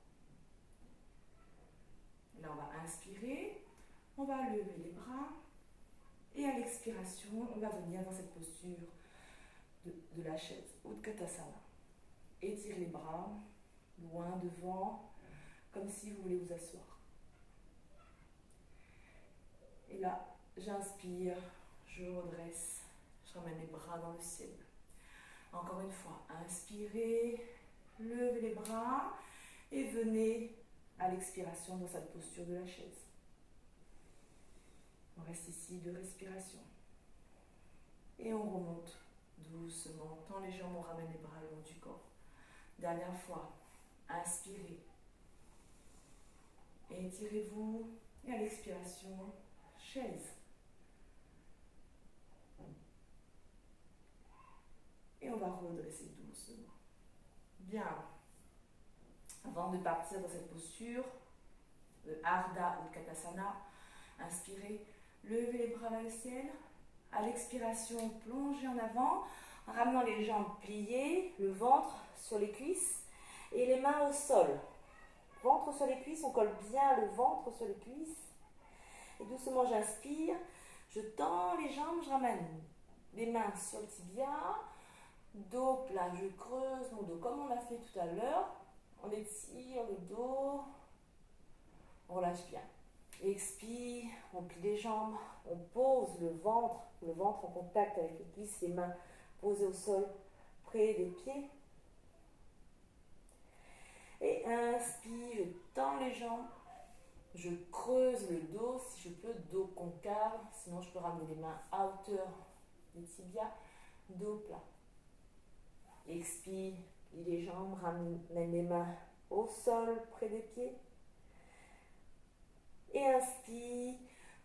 Là, on va inspirer, on va lever les bras et à l'expiration, on va venir dans cette posture de la chaise, Utkatasana. Étirez les bras, loin devant, comme si vous voulez vous asseoir. Et là, j'inspire, je redresse, je ramène les bras dans le ciel. Encore une fois, inspirez, levez les bras et venez à l'expiration dans cette posture de la chaise. On reste ici 2 respirations. Et on remonte doucement, tend les jambes, on ramène les bras le long du corps. Dernière fois, inspirez. Étirez-vous et à l'expiration, chaise. Et on va redresser doucement. Bien. Avant de partir dans cette posture de Ardha Utkatasana, inspirez, levez les bras vers le ciel, À l'expiration, plongez en avant en ramenant les jambes pliées, le ventre sur les cuisses et les mains au sol. Ventre sur les cuisses, on colle bien le ventre sur les cuisses. Et doucement, j'inspire, je tends les jambes, je ramène les mains sur le tibia, dos plat, je creuse mon dos comme on l'a fait tout à l'heure. On étire le dos, on relâche bien. Expire, on plie les jambes, on pose le ventre en contact avec les cuisses, les mains posées au sol près des pieds. Et inspire, je tends les jambes, je creuse le dos, si je peux, dos concave, sinon je peux ramener les mains à hauteur des tibias, dos plat. Expire, plie les jambes, ramène les mains au sol près des pieds. Et inspire,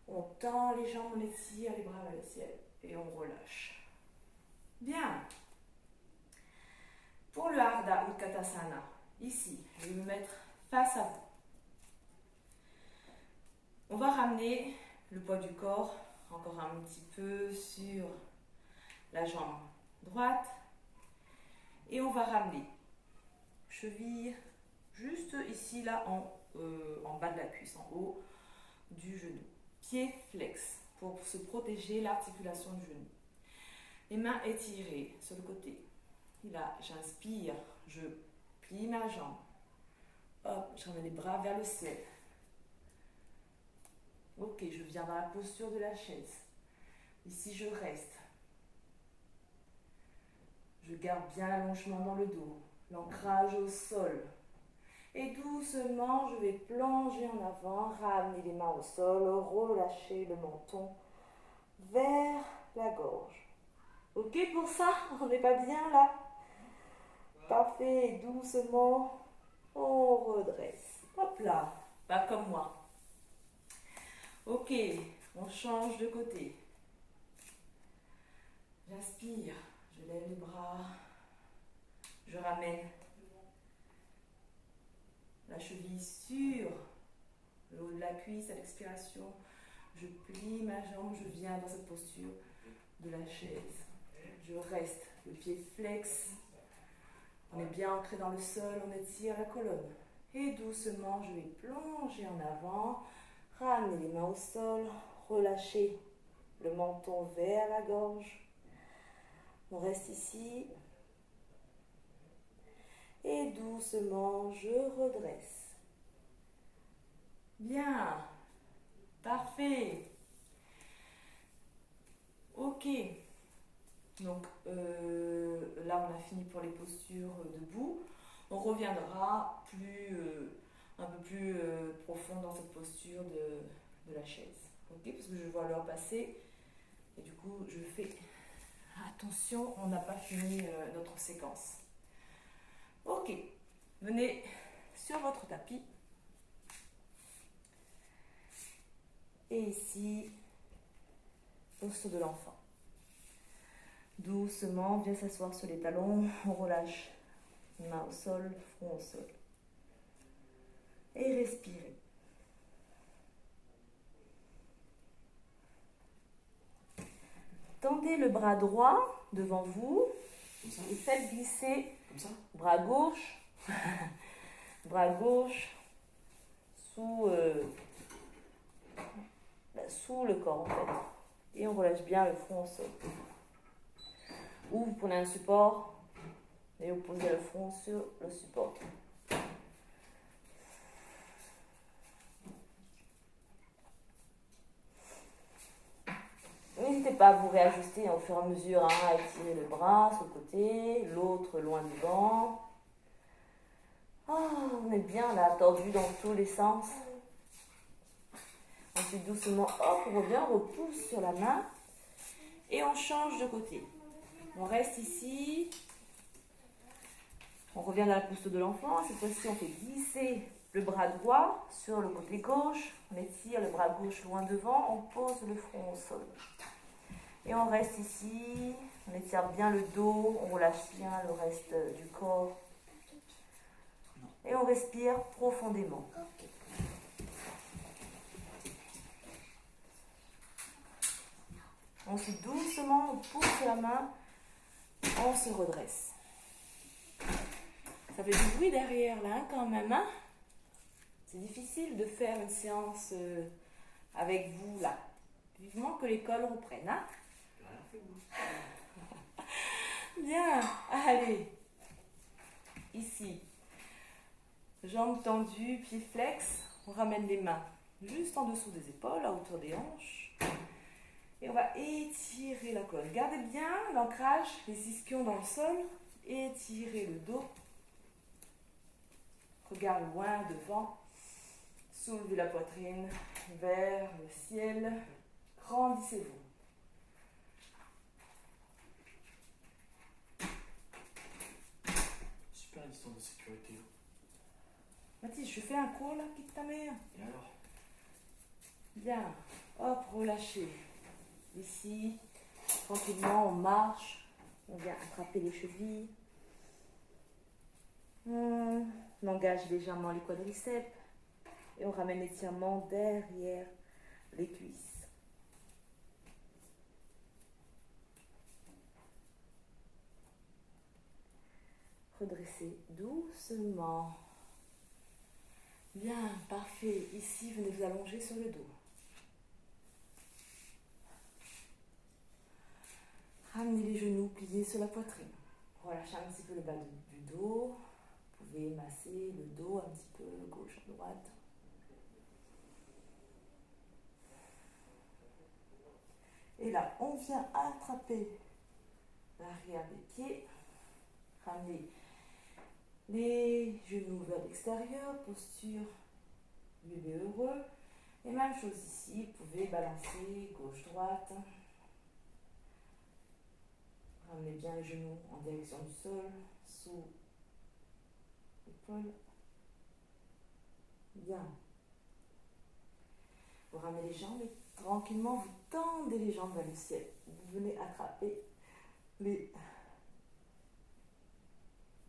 on tend les jambes, on étire les bras vers le ciel et on relâche. Bien. Pour le Ardha Utkatasana, ici, je vais me mettre face à vous. On va ramener le poids du corps encore un petit peu sur la jambe droite et on va ramener cheville juste ici, là, en bas de la cuisse, en haut du genou. Pied flex pour se protéger l'articulation du genou. Les mains étirées sur le côté. Et là, j'inspire, je plie ma jambe. Hop, je ramène les bras vers le ciel. Ok, je viens dans la posture de la chaise. Ici, je reste. Je garde bien l'allongement dans le dos, l'ancrage au sol. Et doucement, je vais plonger en avant, ramener les mains au sol, relâcher le menton vers la gorge. Ok pour ça? On n'est pas bien là? Parfait, doucement, on redresse. Hop là, pas comme moi. Ok, on change de côté. J'inspire, je lève les bras, je ramène la cheville sur le haut de la cuisse à l'expiration. Je plie ma jambe, je viens dans cette posture de la chaise. Je reste, le pied flex. On est bien ancré dans le sol, on étire la colonne. Et doucement, je vais plonger en avant, ramener les mains au sol, relâcher le menton vers la gorge. On reste ici. Et doucement, je redresse. Bien. Parfait. Ok. Donc là, on a fini pour les postures debout. On reviendra un peu plus profond dans cette posture de la chaise. Ok, parce que je vois l'heure passer. Et du coup, je fais attention, on n'a pas fini notre séquence. Ok, venez sur votre tapis. Et ici, posture de l'enfant. Doucement, viens s'asseoir sur les talons, on relâche les mains au sol, front au sol. Et respirez. Tendez le bras droit devant vous et faites glisser bras gauche sous le corps en fait. Et on relâche bien le front au sol. Ou vous prenez un support et vous posez le front sur le support. N'hésitez pas à vous réajuster au fur et à mesure, à étirer le bras sur le côté, l'autre loin devant. On est bien là, tordu dans tous les sens. Ensuite, doucement, hop, on revient, on repousse sur la main et on change de côté. On reste ici. On revient dans la posture de l'enfant. Cette fois-ci, on fait glisser le bras droit sur le côté gauche. On étire le bras gauche loin devant. On pose le front au sol. Et on reste ici. On étire bien le dos. On relâche bien le reste du corps. Et on respire profondément. Ensuite, doucement, on pousse la main, on se redresse. Ça fait du bruit derrière là hein, quand même. Hein, c'est difficile de faire une séance avec vous là. Vivement que l'école reprenne. Hein. Bien, allez. Ici. Jambes tendues, pieds flex. On ramène les mains juste en dessous des épaules, à hauteur des hanches. Et on va étirer la colonne. Gardez bien l'ancrage, les ischions dans le sol. Étirez le dos. Regard loin devant. Soulevez la poitrine vers le ciel. Grandissez-vous. Super distance de sécurité. Mathis, je fais un cours là, quitte ta mère. Et alors? Bien. Hop, relâchez. Ici, tranquillement, on marche. On vient attraper les chevilles. On engage légèrement les quadriceps. Et on ramène l'étirement derrière les cuisses. Redressez doucement. Bien, parfait. Ici, venez vous allonger sur le dos. Ramenez les genoux pliés sur la poitrine. Relâchez un petit peu le bas du dos. Vous pouvez masser le dos un petit peu, gauche à droite. Et là, on vient attraper l'arrière des pieds. Ramenez les genoux vers l'extérieur, posture bébé heureux. Et même chose ici, vous pouvez balancer gauche-droite. Ramenez bien les genoux en direction du sol, sous l'épaule. Bien. Vous ramenez les jambes et tranquillement, vous tendez les jambes vers le ciel. Vous venez attraper les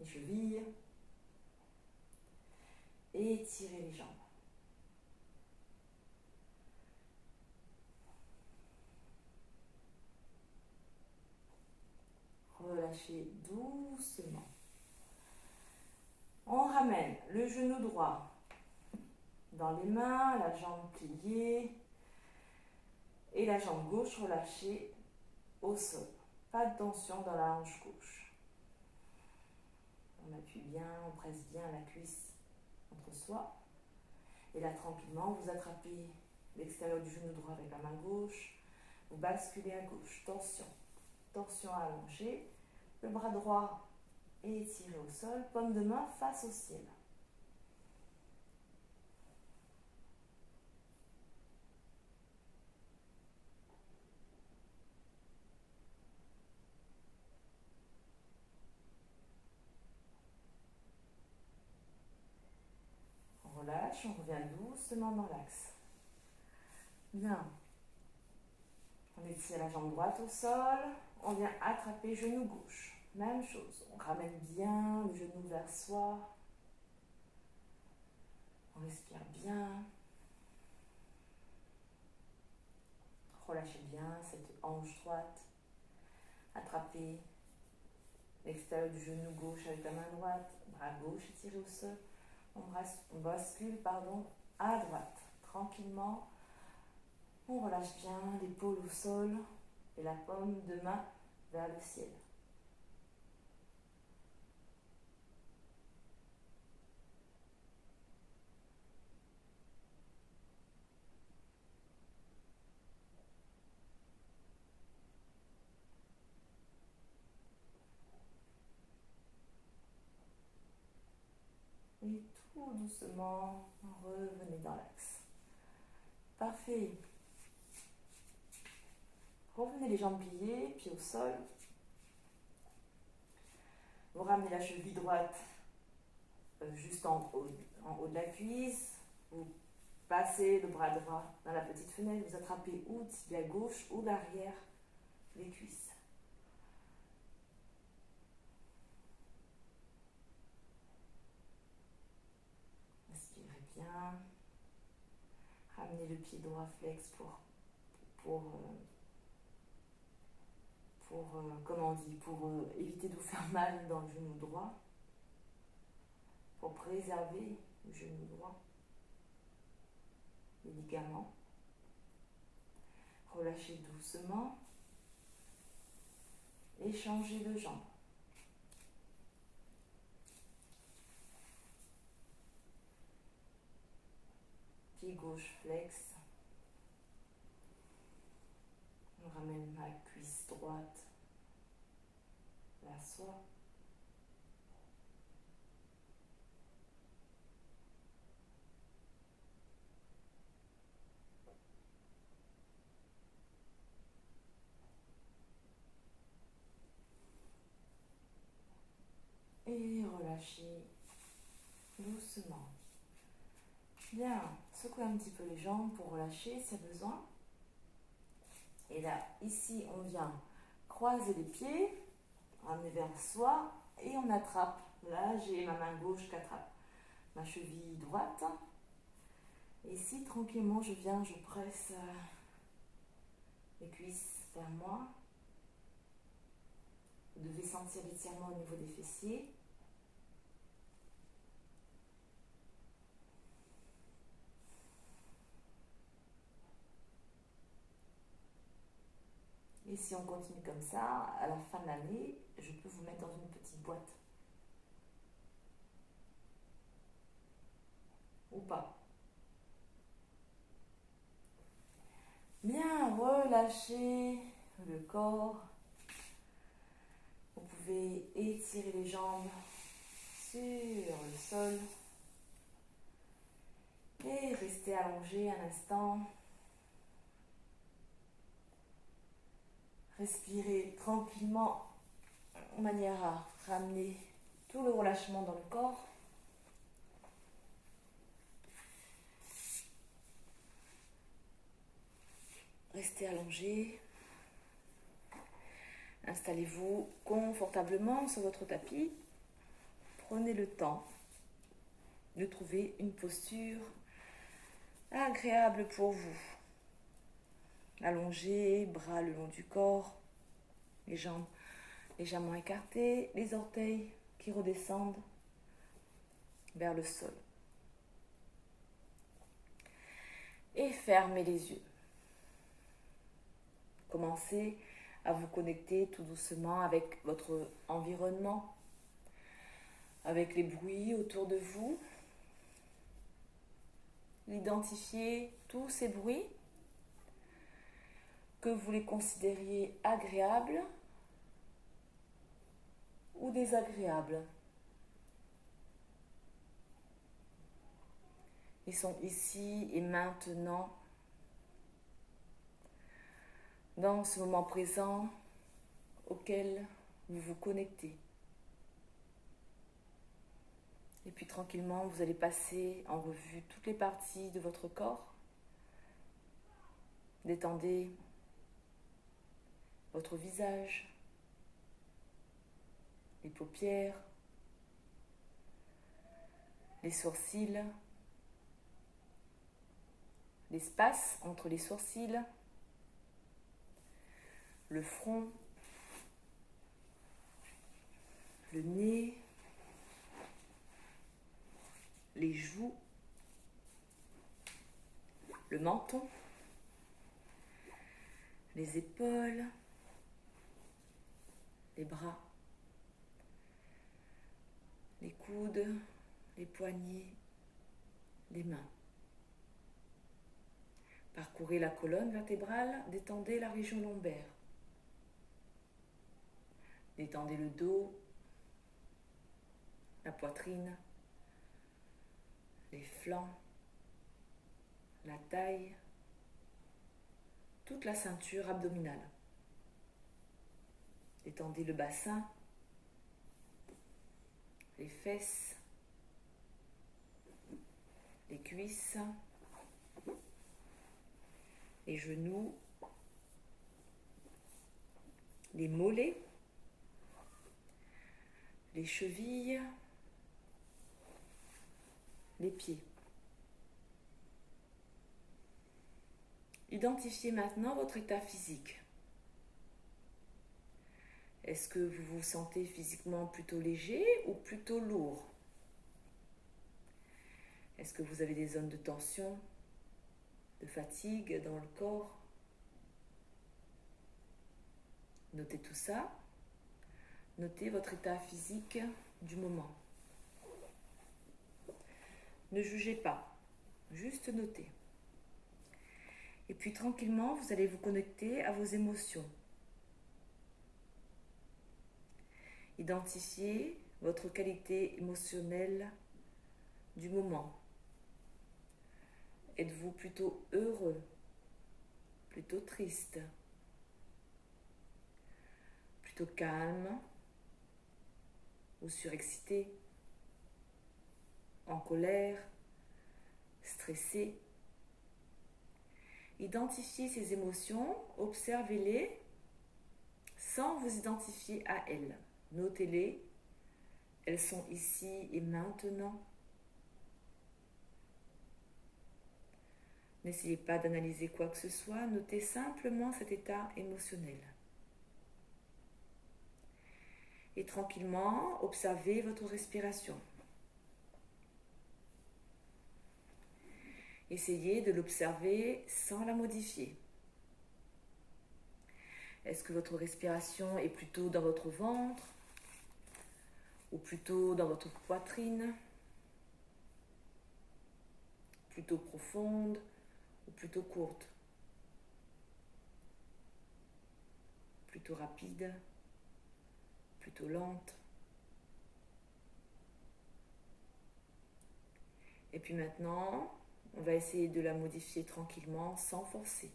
chevilles. Et étirez les jambes. Relâchez doucement. On ramène le genou droit dans les mains, la jambe pliée et la jambe gauche relâchée au sol. Pas de tension dans la hanche gauche. On appuie bien, on presse bien la cuisse entre soi. Et là, tranquillement, vous attrapez l'extérieur du genou droit avec la main gauche. Vous basculez à gauche. Tension. Tension allongée. Le bras droit est étiré au sol. Paume de main face au ciel. On relâche, on revient doucement dans l'axe. Bien. On étire la jambe droite au sol. On vient attraper genou gauche. Même chose. On ramène bien le genou vers soi. On respire bien. Relâchez bien cette hanche droite. Attrapez l'extérieur du genou gauche avec la main droite. Bras gauche étiré au sol. On bascule à droite. Tranquillement. On relâche bien l'épaule au sol et la paume de main vers le ciel. Et tout doucement, revenez dans l'axe. Parfait. Revenez les jambes pliées, pieds au sol. Vous ramenez la cheville droite juste en haut de la cuisse. Vous passez le bras droit dans la petite fenêtre. Vous attrapez ou le tibia gauche ou l'arrière des cuisses. Inspirez bien. Ramenez le pied droit flex pour pour, comme on dit, pour éviter de vous faire mal dans le genou droit, pour préserver le genou droit, les ligaments. Relâchez doucement et changez de jambe. Pied gauche flex. On ramène la cuisse droite vers soi. Et relâchez doucement. Bien, secouez un petit peu les jambes pour relâcher s'il y a besoin. Et là, ici, on vient croiser les pieds, ramener vers soi et on attrape. Là, j'ai ma main gauche qui attrape ma cheville droite. Et ici, tranquillement, je viens, je presse les cuisses vers moi. Vous devez sentir l'étirement au niveau des fessiers. Et si on continue comme ça, à la fin de l'année, je peux vous mettre dans une petite boîte. Ou pas. Bien, relâchez le corps. Vous pouvez étirer les jambes sur le sol. Et rester allongé un instant. Respirez tranquillement de manière à ramener tout le relâchement dans le corps. Restez allongé. Installez-vous confortablement sur votre tapis. Prenez le temps de trouver une posture agréable pour vous. Allongé, bras le long du corps, les jambes légèrement écartées, les orteils qui redescendent vers le sol. Et fermez les yeux. Commencez à vous connecter tout doucement avec votre environnement, avec les bruits autour de vous. Identifiez tous ces bruits, que vous les considériez agréables ou désagréables. Ils sont ici et maintenant, dans ce moment présent auquel vous vous connectez. Et puis tranquillement, vous allez passer en revue toutes les parties de votre corps. Détendez votre visage, les paupières, les sourcils, l'espace entre les sourcils, le front, le nez, les joues, le menton, les épaules, les bras, les coudes, les poignets, les mains. Parcourez la colonne vertébrale, détendez la région lombaire. Détendez le dos, la poitrine, les flancs, la taille, toute la ceinture abdominale. Détendez le bassin, les fesses, les cuisses, les genoux, les mollets, les chevilles, les pieds. Identifiez maintenant votre état physique. Est-ce que vous vous sentez physiquement plutôt léger ou plutôt lourd? Est-ce que vous avez des zones de tension, de fatigue dans le corps? Notez tout ça. Notez votre état physique du moment. Ne jugez pas, juste notez. Et puis tranquillement, vous allez vous connecter à vos émotions. Identifiez votre qualité émotionnelle du moment. Êtes-vous plutôt heureux, plutôt triste, plutôt calme ou surexcité, en colère, stressé? Identifiez ces émotions, observez-les sans vous identifier à elles. Notez-les, elles sont ici et maintenant. N'essayez pas d'analyser quoi que ce soit, notez simplement cet état émotionnel. Et tranquillement, observez votre respiration. Essayez de l'observer sans la modifier. Est-ce que votre respiration est plutôt dans votre ventre ou plutôt dans votre poitrine? Plutôt profonde ou plutôt courte? Plutôt rapide? Plutôt lente? Et puis maintenant, on va essayer de la modifier tranquillement sans forcer.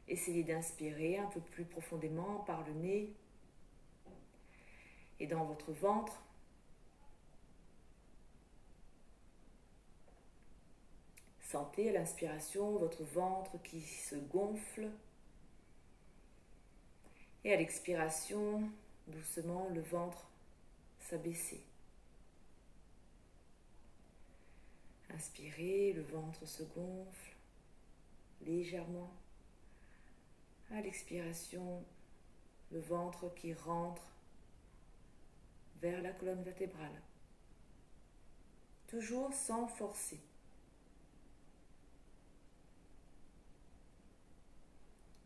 Essayez d'inspirer un peu plus profondément par le nez et dans votre ventre. Sentez à l'inspiration votre ventre qui se gonfle et à l'expiration, doucement, le ventre s'abaisser. Inspirez, le ventre se gonfle légèrement. À l'expiration, le ventre qui rentre vers la colonne vertébrale. Toujours sans forcer.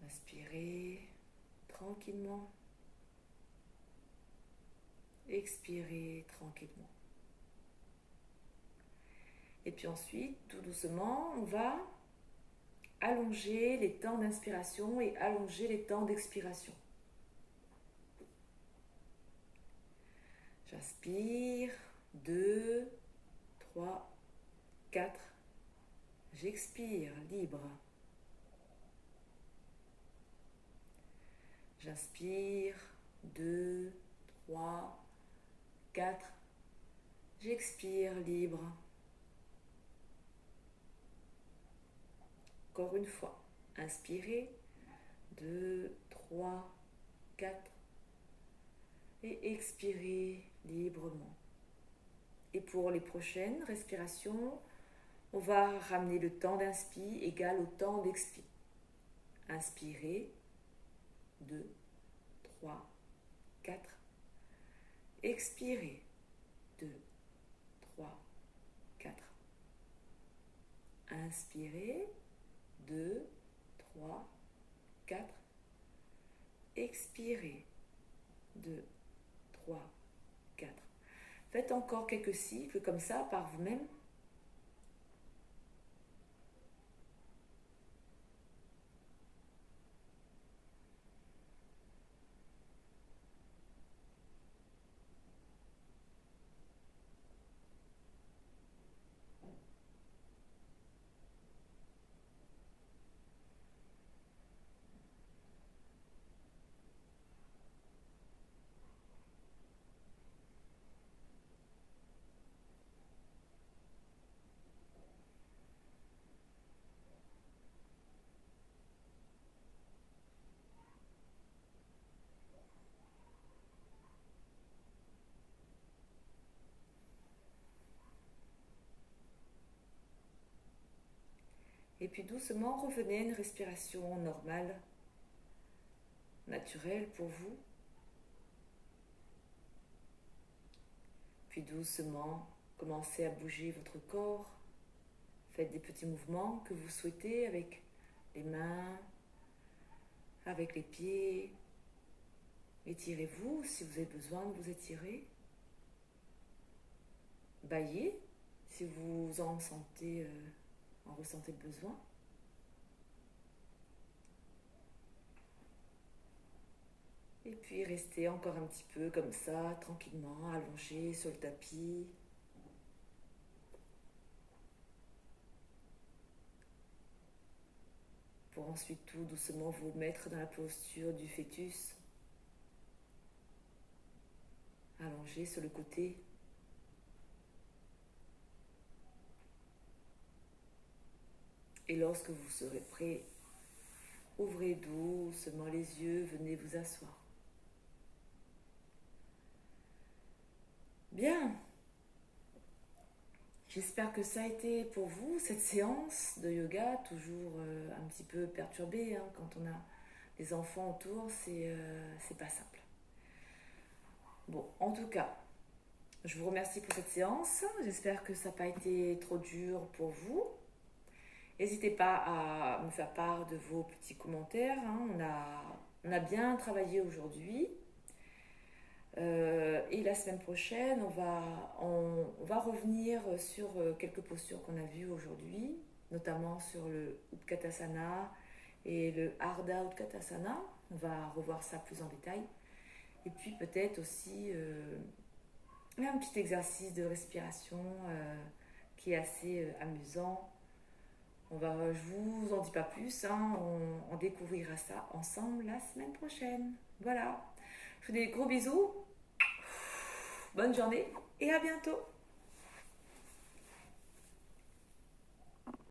Inspirez tranquillement. Expirez tranquillement. Et puis ensuite, tout doucement, on va allonger les temps d'inspiration et allonger les temps d'expiration. J'inspire, 2, 3, 4. J'expire, libre. J'inspire, 2, 3, 4. J'expire, libre. Encore une fois. Inspirez, 2, 3, 4. Et expirez librement. Et pour les prochaines respirations, on va ramener le temps d'inspire égal au temps d'expire. Inspirez, 2, 3, 4. Expirez, 2, 3, 4. Inspirez, 2, 3, 4. Expirez, 2, 3, 4. Faites encore quelques cycles comme ça par vous-même. Et puis doucement, revenez à une respiration normale. naturel pour vous. Puis doucement, commencez à bouger votre corps. Faites des petits mouvements que vous souhaitez avec les mains, avec les pieds. Étirez-vous si vous avez besoin de vous étirer. Baillez si vous en ressentez le besoin. Et puis restez encore un petit peu comme ça, tranquillement, allongé sur le tapis. Pour ensuite tout doucement vous mettre dans la posture du fœtus. Allongé sur le côté. Et lorsque vous serez prêt, ouvrez doucement les yeux, venez vous asseoir. Bien. J'espère que ça a été pour vous, cette séance de yoga, toujours un petit peu perturbée, hein, quand on a des enfants autour, c'est pas simple. Bon, en tout cas, je vous remercie pour cette séance. J'espère que ça n'a pas été trop dur pour vous. N'hésitez pas à me faire part de vos petits commentaires, hein. On a bien travaillé aujourd'hui. Et la semaine prochaine, on va revenir sur quelques postures qu'on a vues aujourd'hui, notamment sur le Utkatasana et le Ardha Utkatasana. On va revoir ça plus en détail. Et puis peut-être aussi un petit exercice de respiration qui est assez amusant. Je vous en dis pas plus, hein, on découvrira ça ensemble la semaine prochaine. Voilà. Je vous fais des gros bisous, bonne journée et à bientôt.